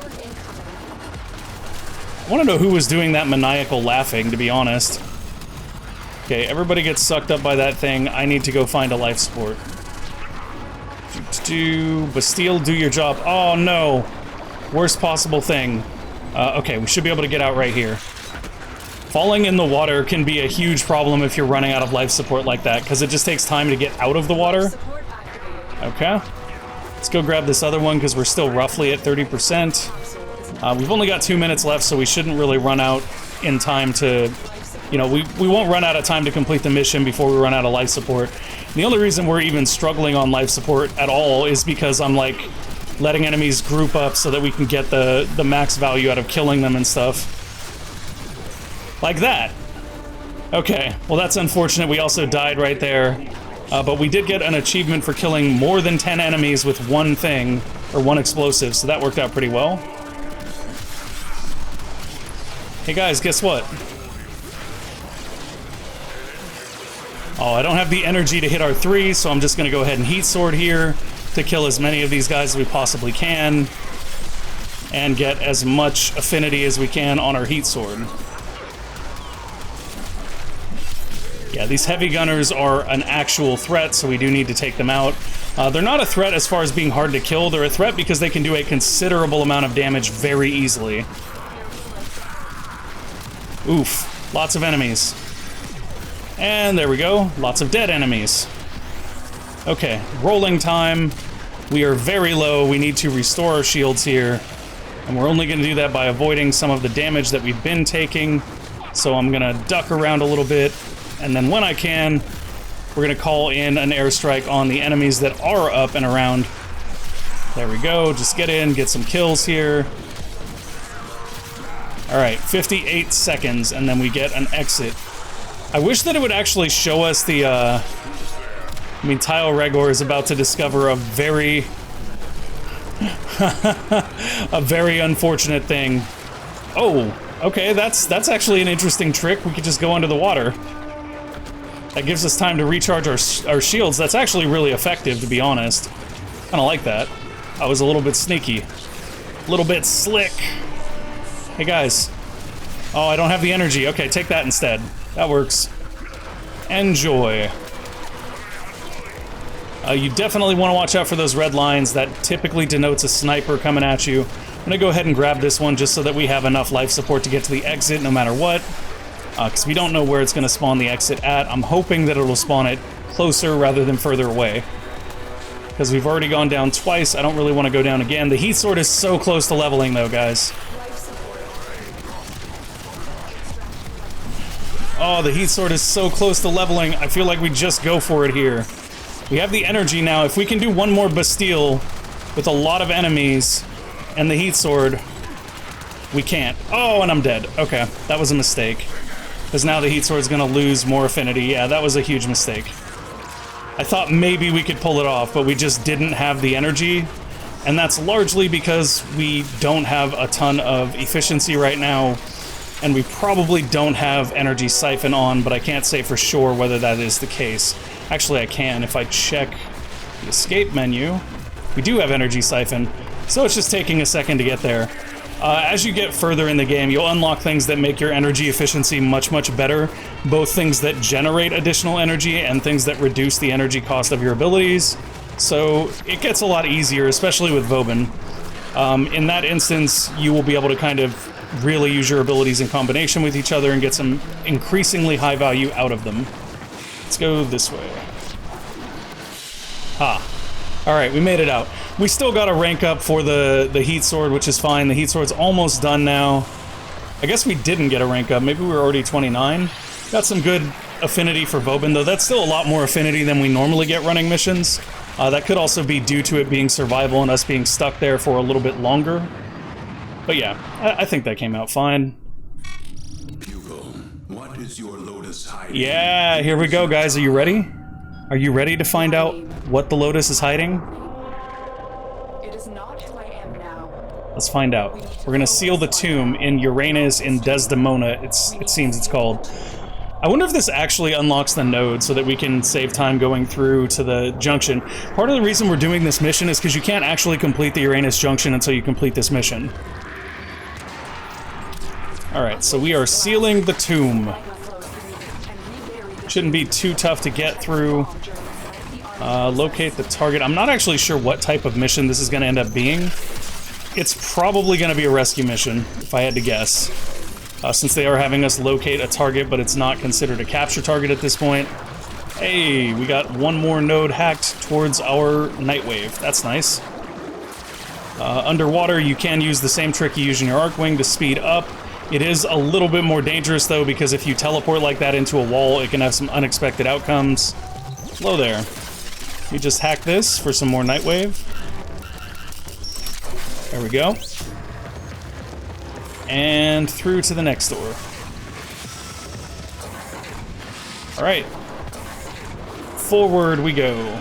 I want to know who was doing that maniacal laughing, to be honest. Okay, everybody gets sucked up by that thing. I need to go find a life support. Bastille, do your job. Oh, no. Worst possible thing. Okay, we should be able to get out right here. Falling in the water can be a huge problem if you're running out of life support like that, because it just takes time to get out of the water. Okay. Let's go grab this other one, because we're still roughly at 30%. We've only got 2 minutes left, so we shouldn't really run out in time to you know, we won't run out of time to complete the mission before we run out of life support. And the only reason we're even struggling on life support at all is because I'm like letting enemies group up so that we can get the max value out of killing them and stuff. Like that. Okay, well that's unfortunate. We also died right there. But we did get an achievement for killing more than 10 enemies with one thing, or one explosive, so that worked out pretty well. Hey guys, guess what? Oh, I don't have the energy to hit our 3, so I'm just gonna go ahead and heat sword here to kill as many of these guys as we possibly can and get as much affinity as we can on our heat sword. Yeah, these heavy gunners are an actual threat, so we do need to take them out. They're not a threat as far as being hard to kill. They're a threat because they can do a considerable amount of damage very easily. Oof, lots of enemies. And there we go, lots of dead enemies. Okay, rolling time. We are very low. We need to restore our shields here. And we're only going to do that by avoiding some of the damage that we've been taking. So I'm going to duck around a little bit. And then when I can, we're going to call in an airstrike on the enemies that are up and around. There we go. Just get in, get some kills here. All right, 58 seconds, and then we get an exit. I wish that it would actually show us the, I mean, Tile Regor is about to discover a very, a very unfortunate thing. Oh, okay, that's actually an interesting trick. We could just go under the water. That gives us time to recharge our shields. That's actually really effective, to be honest. Kinda like that. I was a little bit sneaky. A little bit slick. Hey guys. Oh, I don't have the energy. Okay, take that instead. That works. Enjoy. You definitely want to watch out for those red lines. That typically denotes a sniper coming at you. I'm gonna go ahead and grab this one just so that we have enough life support to get to the exit no matter what. Because we don't know where it's gonna spawn the exit at. I'm hoping that it'll spawn it closer rather than further away. Because we've already gone down twice. I don't really want to go down again. The heat sword is so close to leveling though, guys. Oh, the heat sword is so close to leveling. I feel like we just go for it here. We have the energy now. If we can do one more Bastille with a lot of enemies and the heat sword, we can't. Oh, and I'm dead. Okay, that was a mistake. Because now the heat sword's gonna lose more affinity. Yeah, that was a huge mistake. I thought maybe we could pull it off, but we just didn't have the energy. And that's largely because we don't have a ton of efficiency right now. And we probably don't have energy siphon on, but I can't say for sure whether that is the case. Actually, I can. If I check the escape menu, we do have energy siphon, so it's just taking a second to get there. As you get further in the game, you'll unlock things that make your energy efficiency much, much better. Both things that generate additional energy and things that reduce the energy cost of your abilities. So it gets a lot easier, especially with Vauban. In that instance, you will be able to kind of really use your abilities in combination with each other and get some increasingly high value out of them. Let's go this way. Ha. Alright, we made it out. We still got a rank up for the heat sword, which is fine. The heat sword's almost done now. I guess we didn't get a rank up. Maybe we were already 29. Got some good affinity for Vauban, though. That's still a lot more affinity than we normally get running missions. That could also be due to it being survival and us being stuck there for a little bit longer. But yeah, I think that came out fine. Pupil, what is your Lotus hiding? Yeah, here we go, guys. Are you ready? Are you ready to find out what the Lotus is hiding? It is not who I am now. Let's find out. We're gonna seal the tomb in Uranus in Desdemona, it seems it's called. I wonder if this actually unlocks the node so that we can save time going through to the junction. Part of the reason we're doing this mission is because you can't actually complete the Uranus junction until you complete this mission. Alright, so we are sealing the tomb. Shouldn't be too tough to get through. Locate the target. I'm not actually sure what type of mission this is going to end up being. It's probably going to be a rescue mission, if I had to guess. Since they are having us locate a target, but it's not considered a capture target at this point. Hey, we got one more node hacked towards our Nightwave. That's nice. Underwater, you can use the same trick you use in your Arcwing to speed up. It is a little bit more dangerous, though, because if you teleport like that into a wall, it can have some unexpected outcomes. Hello there. You just hack this for some more Nightwave. There we go. And through to the next door. Alright. Forward we go.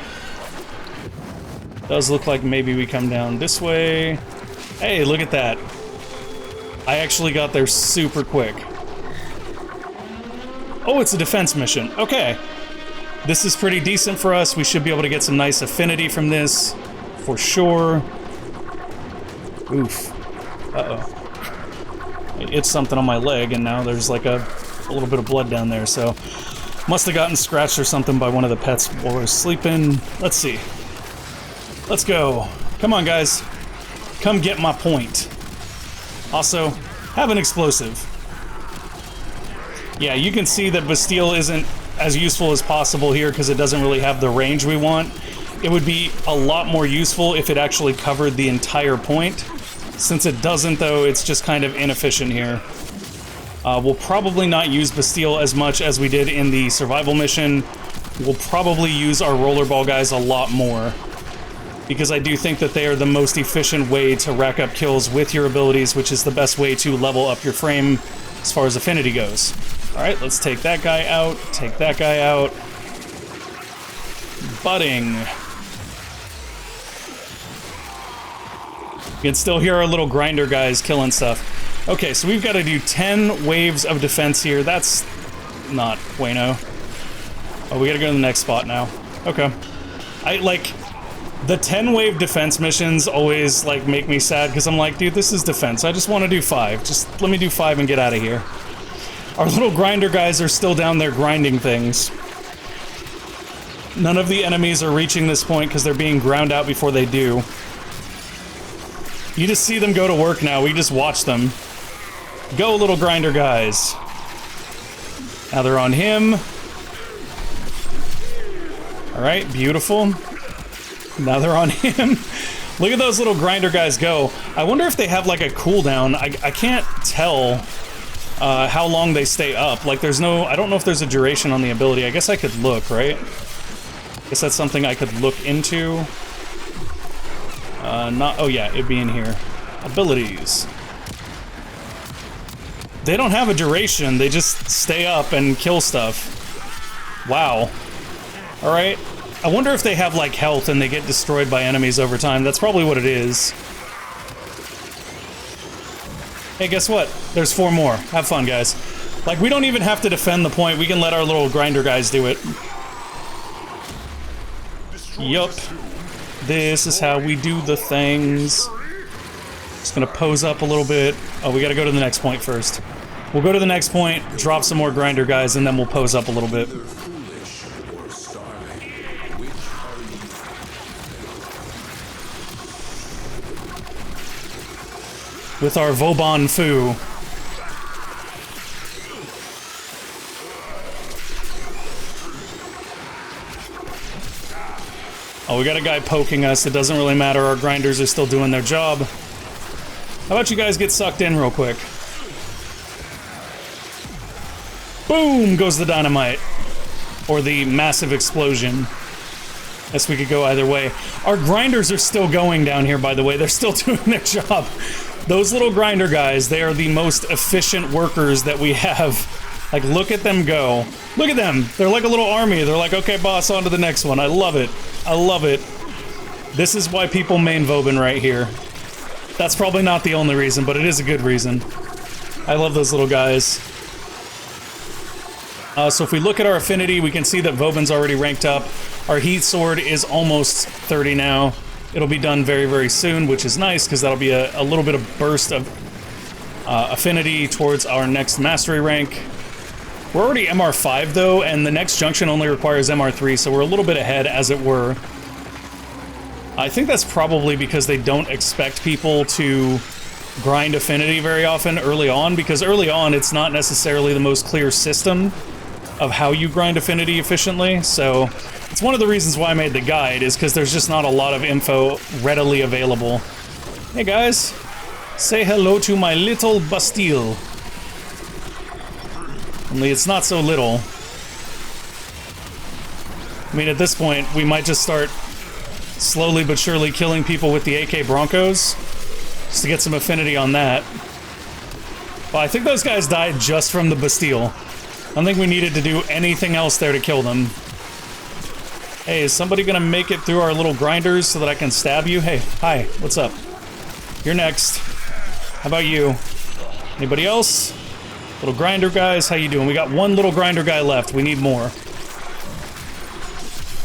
Does look like maybe we come down this way. Hey, look at that. I actually got there super quick. Oh, it's a defense mission. Okay. This is pretty decent for us. We should be able to get some nice affinity from this, for sure. Oof. Uh-oh. It's something on my leg, and now there's like a little bit of blood down there, so... Must have gotten scratched or something by one of the pets while we were sleeping. Let's see. Let's go. Come on, guys. Come get my point. Also, have an explosive. Yeah, you can see that Bastille isn't as useful as possible here because it doesn't really have the range we want. It would be a lot more useful if it actually covered the entire point. Since it doesn't, though, it's just kind of inefficient here. We'll probably not use Bastille as much as we did in the survival mission. We'll probably use our rollerball guys a lot more, because I do think that they are the most efficient way to rack up kills with your abilities, which is the best way to level up your frame as far as affinity goes. Alright, let's take that guy out, take that guy out. Budding. You can still hear our little grinder guys killing stuff. Okay, so we've got to do 10 waves of defense here. That's not bueno. Oh, we gotta go to the next spot now. Okay. The 10 wave defense missions always, make me sad, because I'm like, dude, this is defense. I just want to do 5. Just let me do 5 and get out of here. Our little grinder guys are still down there grinding things. None of the enemies are reaching this point because they're being ground out before they do. You just see them go to work now. We just watch them. Go, little grinder guys. Now they're on him. Alright, beautiful. Now they're on him. Look at those little grinder guys go. I wonder if they have like a cooldown. I can't tell how long they stay up. There's no... I don't know if there's a duration on the ability. I guess I could look, right? I guess that's something I could look into. Not... Oh yeah, it'd be in here. Abilities. They don't have a duration. They just stay up and kill stuff. Wow. Alright. I wonder if they have, health and they get destroyed by enemies over time. That's probably what it is. Hey, guess what? There's 4 more. Have fun, guys. We don't even have to defend the point. We can let our little grinder guys do it. Yup. This is how we do the things. Just gonna pose up a little bit. Oh, we gotta go to the next point first. We'll go to the next point, drop some more grinder guys, and then we'll pose up a little bit. With our Vauban Fu. Oh, we got a guy poking us. It doesn't really matter. Our grinders are still doing their job. How about you guys get sucked in real quick? Boom goes the dynamite. Or the massive explosion. Guess we could go either way. Our grinders are still going down here, by the way. They're still doing their job. Those little grinder guys, they are the most efficient workers that we have. Look at them go. Look at them. They're like a little army. They're like, okay, boss, on to the next one. I love it. I love it. This is why people main Vauban right here. That's probably not the only reason, but it is a good reason. I love those little guys. So if we look at our affinity, we can see that Vauban's already ranked up. Our heat sword is almost 30 now. It'll be done very, very soon, which is nice, because that'll be a little bit of burst of affinity towards our next mastery rank. We're already MR5, though, and the next junction only requires MR3, so we're a little bit ahead, as it were. I think that's probably because they don't expect people to grind affinity very often early on, because early on, it's not necessarily the most clear system of how you grind affinity efficiently, so it's one of the reasons why I made the guide, is because there's just not a lot of info readily available. Hey guys, say hello to my little Bastille. Only it's not so little. I mean, at this point, we might just start slowly but surely killing people with the AK Broncos, just to get some affinity on that. Well, I think those guys died just from the Bastille. I don't think we needed to do anything else there to kill them. Hey, is somebody gonna make it through our little grinders so that I can stab you? Hey, hi, what's up? You're next. How about you? Anybody else? Little grinder guys, how you doing? We got one little grinder guy left. We need more.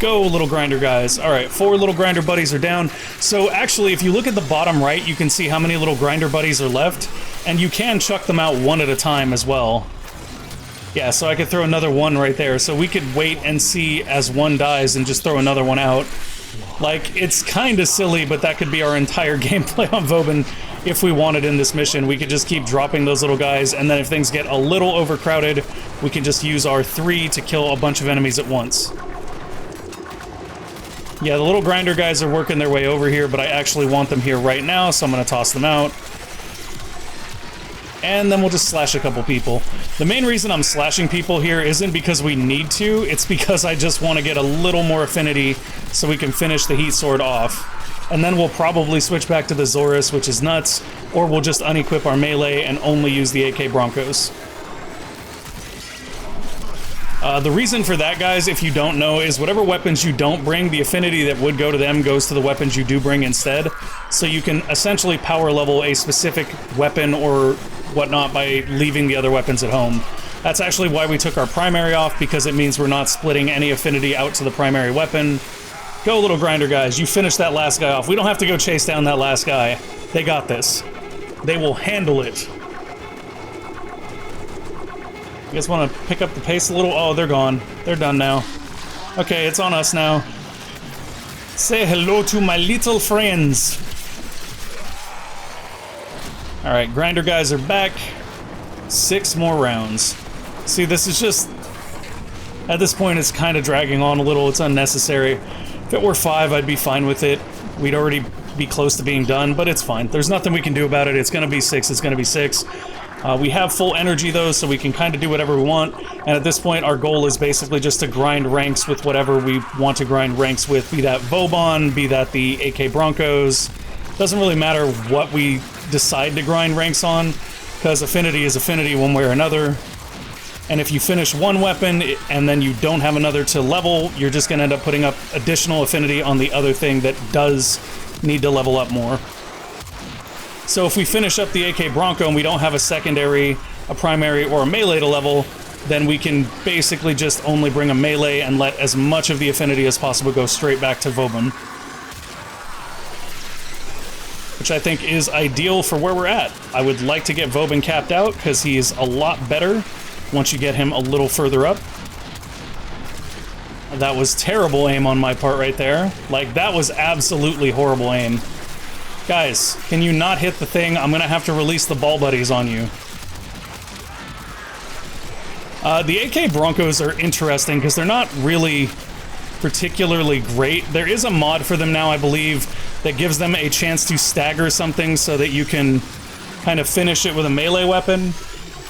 Go, little grinder guys. All right, 4 little grinder buddies are down. So actually, if you look at the bottom right, you can see how many little grinder buddies are left, and you can chuck them out one at a time as well. Yeah, so I could throw another one right there. So we could wait and see as one dies and just throw another one out. Like, it's kind of silly, but that could be our entire gameplay on Vauban if we wanted in this mission. We could just keep dropping those little guys, and then if things get a little overcrowded, we can just use our 3 to kill a bunch of enemies at once. Yeah, the little grinder guys are working their way over here, but I actually want them here right now, so I'm going to toss them out. And then we'll just slash a couple people. The main reason I'm slashing people here isn't because we need to, it's because I just want to get a little more affinity so we can finish the heat sword off. And then we'll probably switch back to the Zorus, which is nuts, or we'll just unequip our melee and only use the AK Broncos. The reason for that, guys, if you don't know, is whatever weapons you don't bring, the affinity that would go to them goes to the weapons you do bring instead. So you can essentially power level a specific weapon or whatnot by leaving the other weapons at home. That's actually why we took our primary off, because it means we're not splitting any affinity out to the primary weapon. Go, little grinder guys. You finish that last guy off. We don't have to go chase down that last guy. They got this. They will handle it. You guys want to pick up the pace a little? Oh, they're gone. They're done now. Okay, it's on us now. Say hello to my little friends. Alright, grinder guys are back. 6 more rounds. See, this is just... At this point, it's kind of dragging on a little. It's unnecessary. If it were 5, I'd be fine with it. We'd already be close to being done, but it's fine. There's nothing we can do about it. It's going to be 6. It's going to be 6. We have full energy, though, so we can kind of do whatever we want. And at this point, our goal is basically just to grind ranks with whatever we want to grind ranks with, be that Vauban, be that the AK Broncos. Doesn't really matter what we decide to grind ranks on, because affinity is affinity one way or another. And if you finish one weapon and then you don't have another to level, you're just going to end up putting up additional affinity on the other thing that does need to level up more. So if we finish up the AK Bronco and we don't have a secondary, a primary, or a melee to level, then we can basically just only bring a melee and let as much of the affinity as possible go straight back to Vauban. Which I think is ideal for where we're at. I would like to get Vauban capped out, because he is a lot better once you get him a little further up. That was terrible aim on my part right there. Like, that was absolutely horrible aim. Guys, can you not hit the thing? I'm gonna have to release the ball buddies on you. The AK Broncos are interesting because they're not really particularly great. There is a mod for them now, I believe, that gives them a chance to stagger something so that you can kind of finish it with a melee weapon.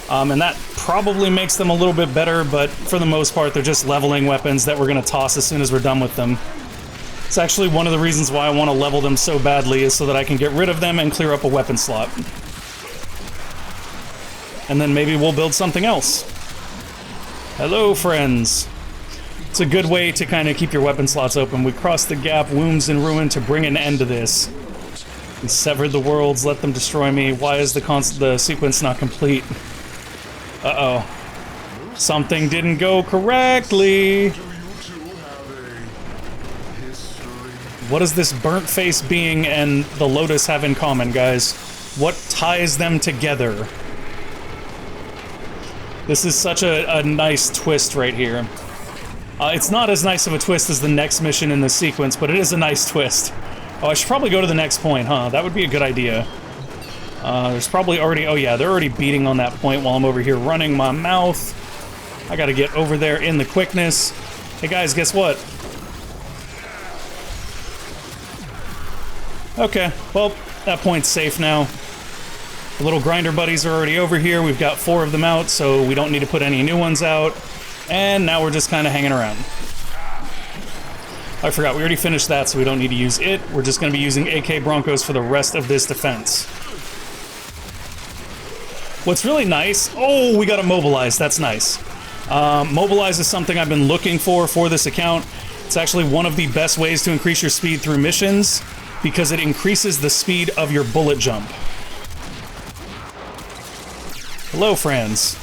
And that probably makes them a little bit better, but for the most part, they're just leveling weapons that we're gonna toss as soon as we're done with them. It's actually one of the reasons why I want to level them so badly, is so that I can get rid of them and clear up a weapon slot. And then maybe we'll build something else. Hello, friends. It's a good way to kind of keep your weapon slots open. We crossed the gap, wombs and ruin, to bring an end to this. We severed the worlds, let them destroy me. Why is the sequence not complete? Uh-oh. Something didn't go correctly. What does this burnt face being and the Lotus have in common, guys? What ties them together? This is such a nice twist right here. It's not as nice of a twist as the next mission in the sequence, but it is a nice twist. Oh, I should probably go to the next point, huh? That would be a good idea. There's probably already... Oh yeah, they're already beating on that point while I'm over here running my mouth. I gotta get over there in the quickness. Hey guys, guess what? Okay, well, that point's safe now. The little grinder buddies are already over here. We've got 4 of them out, so we don't need to put any new ones out. And now we're just kind of hanging around. I forgot, we already finished that, so we don't need to use it. We're just going to be using AK Broncos for the rest of this defense. What's really nice... Oh, we got to mobilize. That's nice. Mobilize is something I've been looking for this account. It's actually one of the best ways to increase your speed through missions because it increases the speed of your bullet jump. Hello, friends.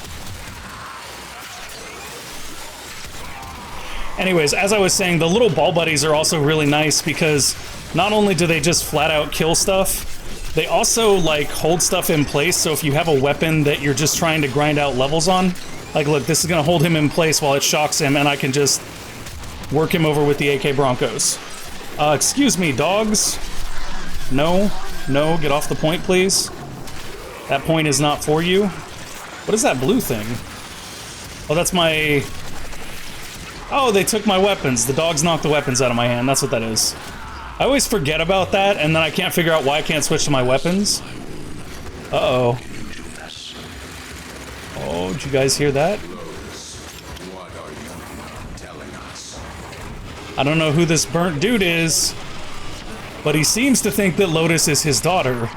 Anyways, as I was saying, the little ball buddies are also really nice because not only do they just flat out kill stuff, they also like hold stuff in place. So if you have a weapon that you're just trying to grind out levels on, like look, this is gonna hold him in place while it shocks him and I can just work him over with the AK Broncos. Excuse me, dogs. No, get off the point, please. That point is not for you. What is that blue thing? Oh, that's my... Oh, they took my weapons. The dogs knocked the weapons out of my hand. That's what that is. I always forget about that, and then I can't figure out why I can't switch to my weapons. Uh-oh. Oh, did you guys hear that? What are you telling us? I don't know who this burnt dude is, but he seems to think that Lotus is his daughter.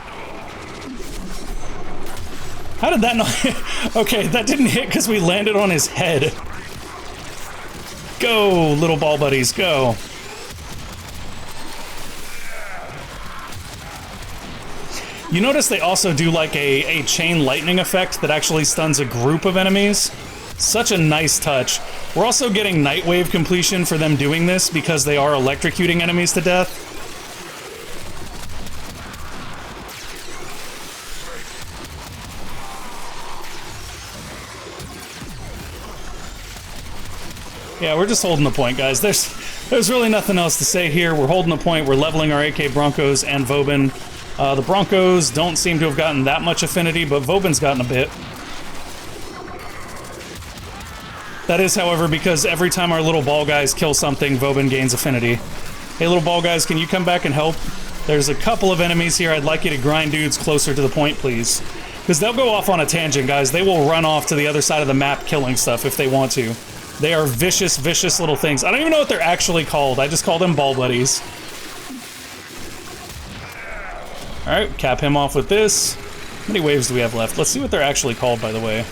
How did that not... Okay, that didn't hit because we landed on his head. Go, little ball buddies, go. You notice they also do like a chain lightning effect that actually stuns a group of enemies. Such a nice touch. We're also getting Night Wave completion for them doing this because they are electrocuting enemies to death. Yeah, we're just holding the point, guys. There's really nothing else to say here. We're holding the point. We're leveling our AK Broncos and Vauban. The Broncos don't seem to have gotten that much affinity, but Vauban's gotten a bit. That is, however, because every time our little ball guys kill something, Vauban gains affinity. Hey, little ball guys, can you come back and help? There's a couple of enemies here. I'd like you to grind dudes closer to the point, please. Because they'll go off on a tangent, guys. They will run off to the other side of the map killing stuff if they want to. They are vicious, vicious little things. I don't even know what they're actually called. I just call them ball buddies. Alright, cap him off with this. How many waves do we have left? Let's see what they're actually called, by the way.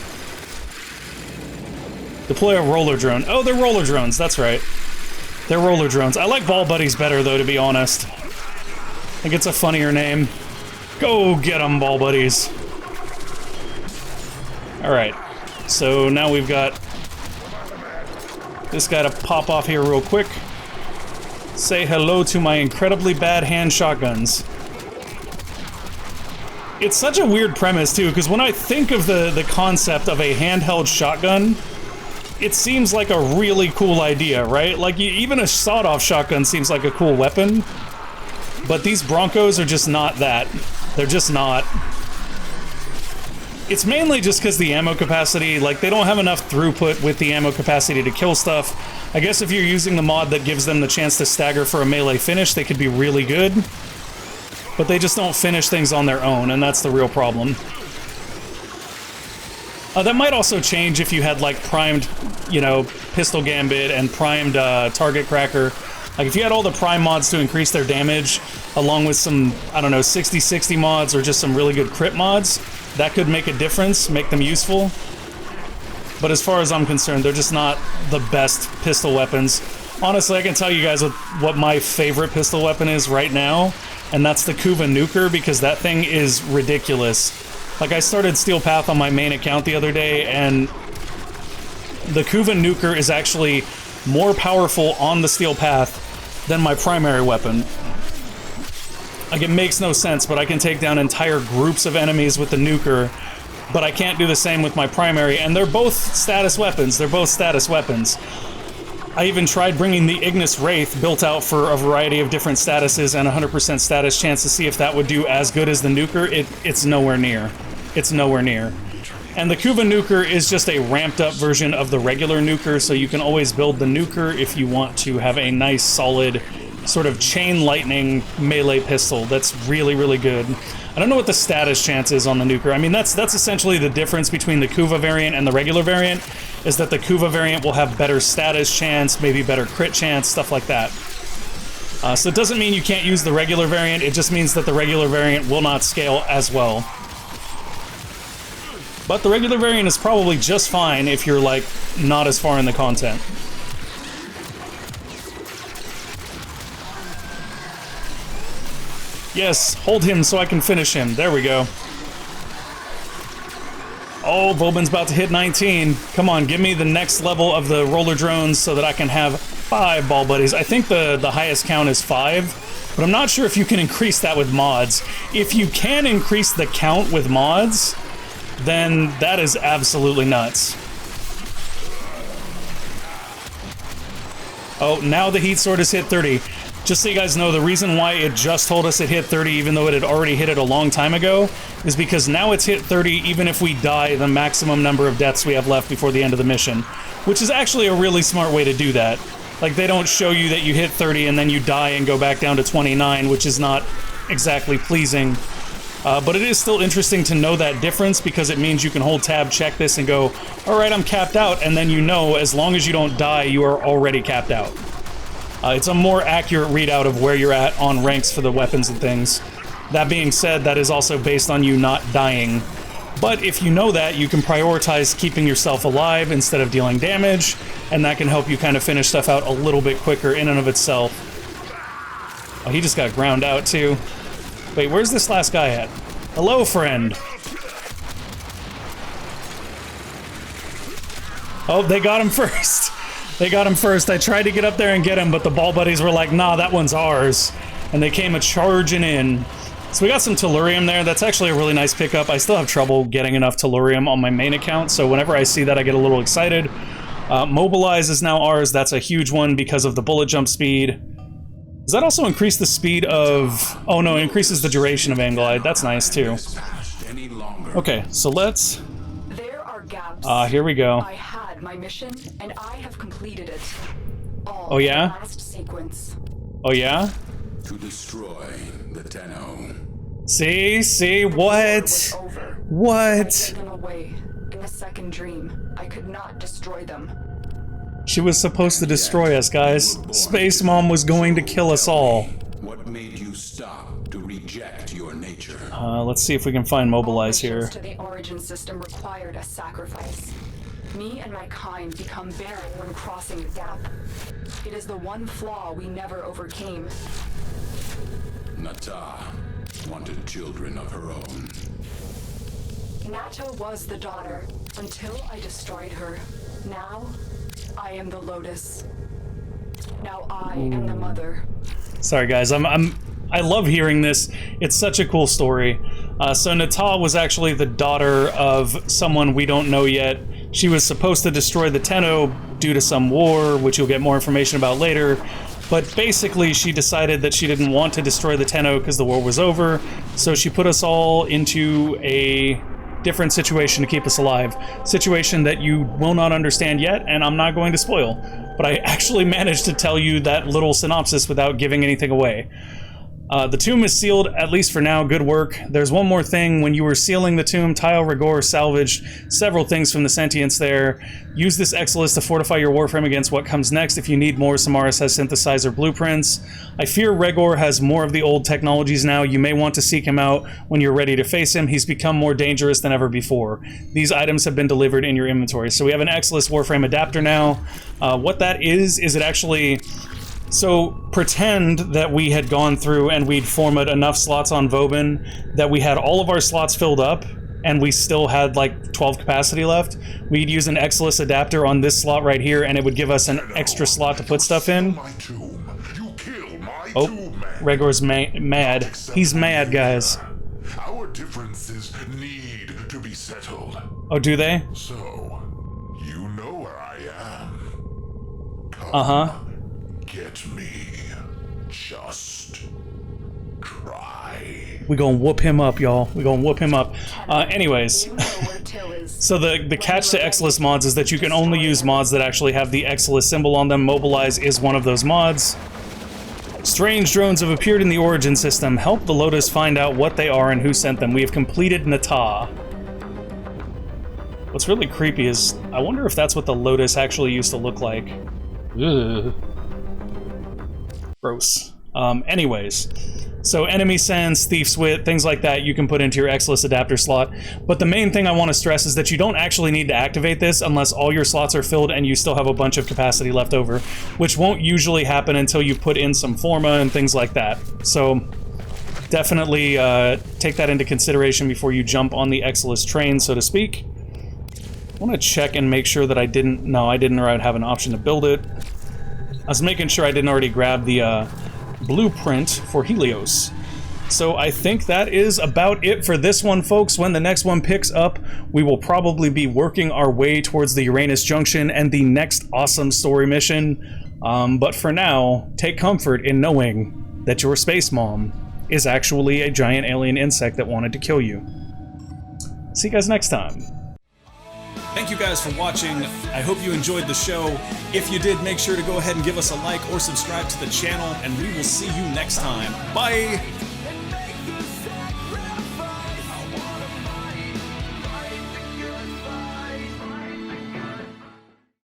Deploy a roller drone. Oh, they're roller drones. That's right. They're roller drones. I like ball buddies better, though, to be honest. I think it's a funnier name. Go get them, ball buddies. Alright. So now we've got this guy to pop off here real quick. Say hello to my incredibly bad hand shotguns. It's such a weird premise, too, because when I think of the concept of a handheld shotgun, it seems like a really cool idea, right? Like, even a sawed-off shotgun seems like a cool weapon, but these Broncos are just not that. They're just not. It's mainly just because the ammo capacity, like, they don't have enough throughput with the ammo capacity to kill stuff. I guess if you're using the mod that gives them the chance to stagger for a melee finish, they could be really good. But they just don't finish things on their own, and that's the real problem. That might also change if you had, like, primed, you know, Pistol Gambit and primed Target Cracker. Like, if you had all the prime mods to increase their damage, along with some, I don't know, 60-60 mods or just some really good crit mods, that could make a difference, make them useful. But as far as I'm concerned, they're just not the best pistol weapons. Honestly, I can tell you guys what my favorite pistol weapon is right now, and that's the Kuva Nuker, because that thing is ridiculous. Like, I started Steel Path on my main account the other day, and the Kuva Nuker is actually more powerful on the Steel Path than my primary weapon. Like, it makes no sense, but I can take down entire groups of enemies with the Nuker, but I can't do the same with my primary, and they're both status weapons. They're both status weapons. I even tried bringing the Ignis Wraith built out for a variety of different statuses and 100% status chance to see if that would do as good as the Nuker. It's nowhere near. It's nowhere near. And the Kuva Nuker is just a ramped up version of the regular Nuker, so you can always build the Nuker if you want to have a nice, solid, sort of chain lightning melee pistol that's really, really good. I don't know what the status chance is on the nuker. I mean, that's essentially the difference between the Kuva variant and the regular variant, is that the Kuva variant will have better status chance, maybe better crit chance, stuff like that. So it doesn't mean you can't use the regular variant, it just means that the regular variant will not scale as well. But the regular variant is probably just fine if you're, like, not as far in the content. Yes, hold him so I can finish him. There we go. Oh, Vobin's about to hit 19. Come on, give me the next level of the roller drones so that I can have 5 ball buddies. I think the highest count is 5, but I'm not sure if you can increase that with mods. If you can increase the count with mods, then that is absolutely nuts. Oh, now the heat sword has hit 30. Just so you guys know, the reason why it just told us it hit 30 even though it had already hit it a long time ago is because now it's hit 30 even if we die the maximum number of deaths we have left before the end of the mission. Which is actually a really smart way to do that. Like, they don't show you that you hit 30 and then you die and go back down to 29, which is not exactly pleasing. But it is still interesting to know that difference because it means you can hold tab, check this, and go, alright, I'm capped out, and then you know as long as you don't die, you are already capped out. It's a more accurate readout of where you're at on ranks for the weapons and things. That being said, that is also based on you not dying. But if you know that, you can prioritize keeping yourself alive instead of dealing damage, and that can help you kind of finish stuff out a little bit quicker in and of itself. Oh, he just got ground out too. Wait, where's this last guy at? Hello, friend. Oh, they got him first. They got him first. I tried to get up there and get him, but the ball buddies were like, nah, that one's ours. And they came a-charging in. So we got some tellurium there. That's actually a really nice pickup. I still have trouble getting enough tellurium on my main account, so whenever I see that, I get a little excited. Mobilize is now ours. That's a huge one because of the bullet jump speed. Does that also increase the speed of... Oh no, it increases the duration of Anglide. That's nice too. Okay, so let's... There are gaps. Here we go. I had my mission, and I have completed it. All Oh yeah? last sequence. Oh yeah? To destroy the Tenno. See, what? Over. I What? hid them away. In the second dream, I could not destroy them. She was supposed to destroy us, guys. Space Mom was going to kill us all. What made you stop to reject your nature? Let's see if we can find Mobilize All missions here. to the origin system required a sacrifice. Me and my kind become barren when crossing the gap. It is the one flaw we never overcame. Natah wanted children of her own. Natah was the daughter until I destroyed her. Now, I am the Lotus. Now I am the mother. Sorry, guys. I love hearing this. It's such a cool story. So Natah was actually the daughter of someone we don't know yet. She was supposed to destroy the Tenno due to some war, which you'll get more information about later. But basically, she decided that she didn't want to destroy the Tenno because the war was over. So she put us all into a different situation to keep us alive. Situation that you will not understand yet, and I'm not going to spoil. But I actually managed to tell you that little synopsis without giving anything away. The tomb is sealed, at least for now. Good work. There's one more thing. When you were sealing the tomb, Tile REGOR salvaged several things from the sentience there. Use this Oculysts to fortify your Warframe against what comes next. If you need more, Samaras has synthesizer blueprints. I fear REGOR has more of the old technologies now. You may want to seek him out when you're ready to face him. He's become more dangerous than ever before. These items have been delivered in your inventory. So we have an Oculysts Warframe adapter now. What that is it actually... So, pretend that we had gone through and we'd formatted enough slots on Vobin that we had all of our slots filled up and we still had like 12 capacity left. We'd use an Oculysts adapter on this slot right here and it would give us an extra slot to put stuff in. Oh, REGOR's mad. He's mad, guys. Our differences need to be settled. Oh, do they? So, you know where I am. Come. Uh-huh. Get me. Just try. We gonna whoop him up, y'all. We gonna whoop him up. Anyways. You know where Till is. So the catch to Oculysts mods is that you can only use mods that actually have the Oculysts symbol on them. Mobilize is one of those mods. Strange drones have appeared in the Origin system. Help the Lotus find out what they are and who sent them. We have completed Natah. What's really creepy is, I wonder if that's what the Lotus actually used to look like. Ugh. Gross. Anyways, so enemy sense, thief's wit, things like that you can put into your Oculysts adapter slot. But the main thing I want to stress is that you don't actually need to activate this unless all your slots are filled and you still have a bunch of capacity left over, which won't usually happen until you put in some Forma and things like that. So definitely take that into consideration before you jump on the Oculys train, so to speak. I want to check and make sure that I didn't have an option to build it. I was making sure I didn't already grab the blueprint for Helios. So I think that is about it for this one, folks. When the next one picks up, we will probably be working our way towards the Uranus Junction and the next awesome story mission. But for now, take comfort in knowing that your space mom is actually a giant alien insect that wanted to kill you. See you guys next time. Thank you guys for watching. I hope you enjoyed the show. If you did, make sure to go ahead and give us a like or subscribe to the channel, and we will see you next time. Bye!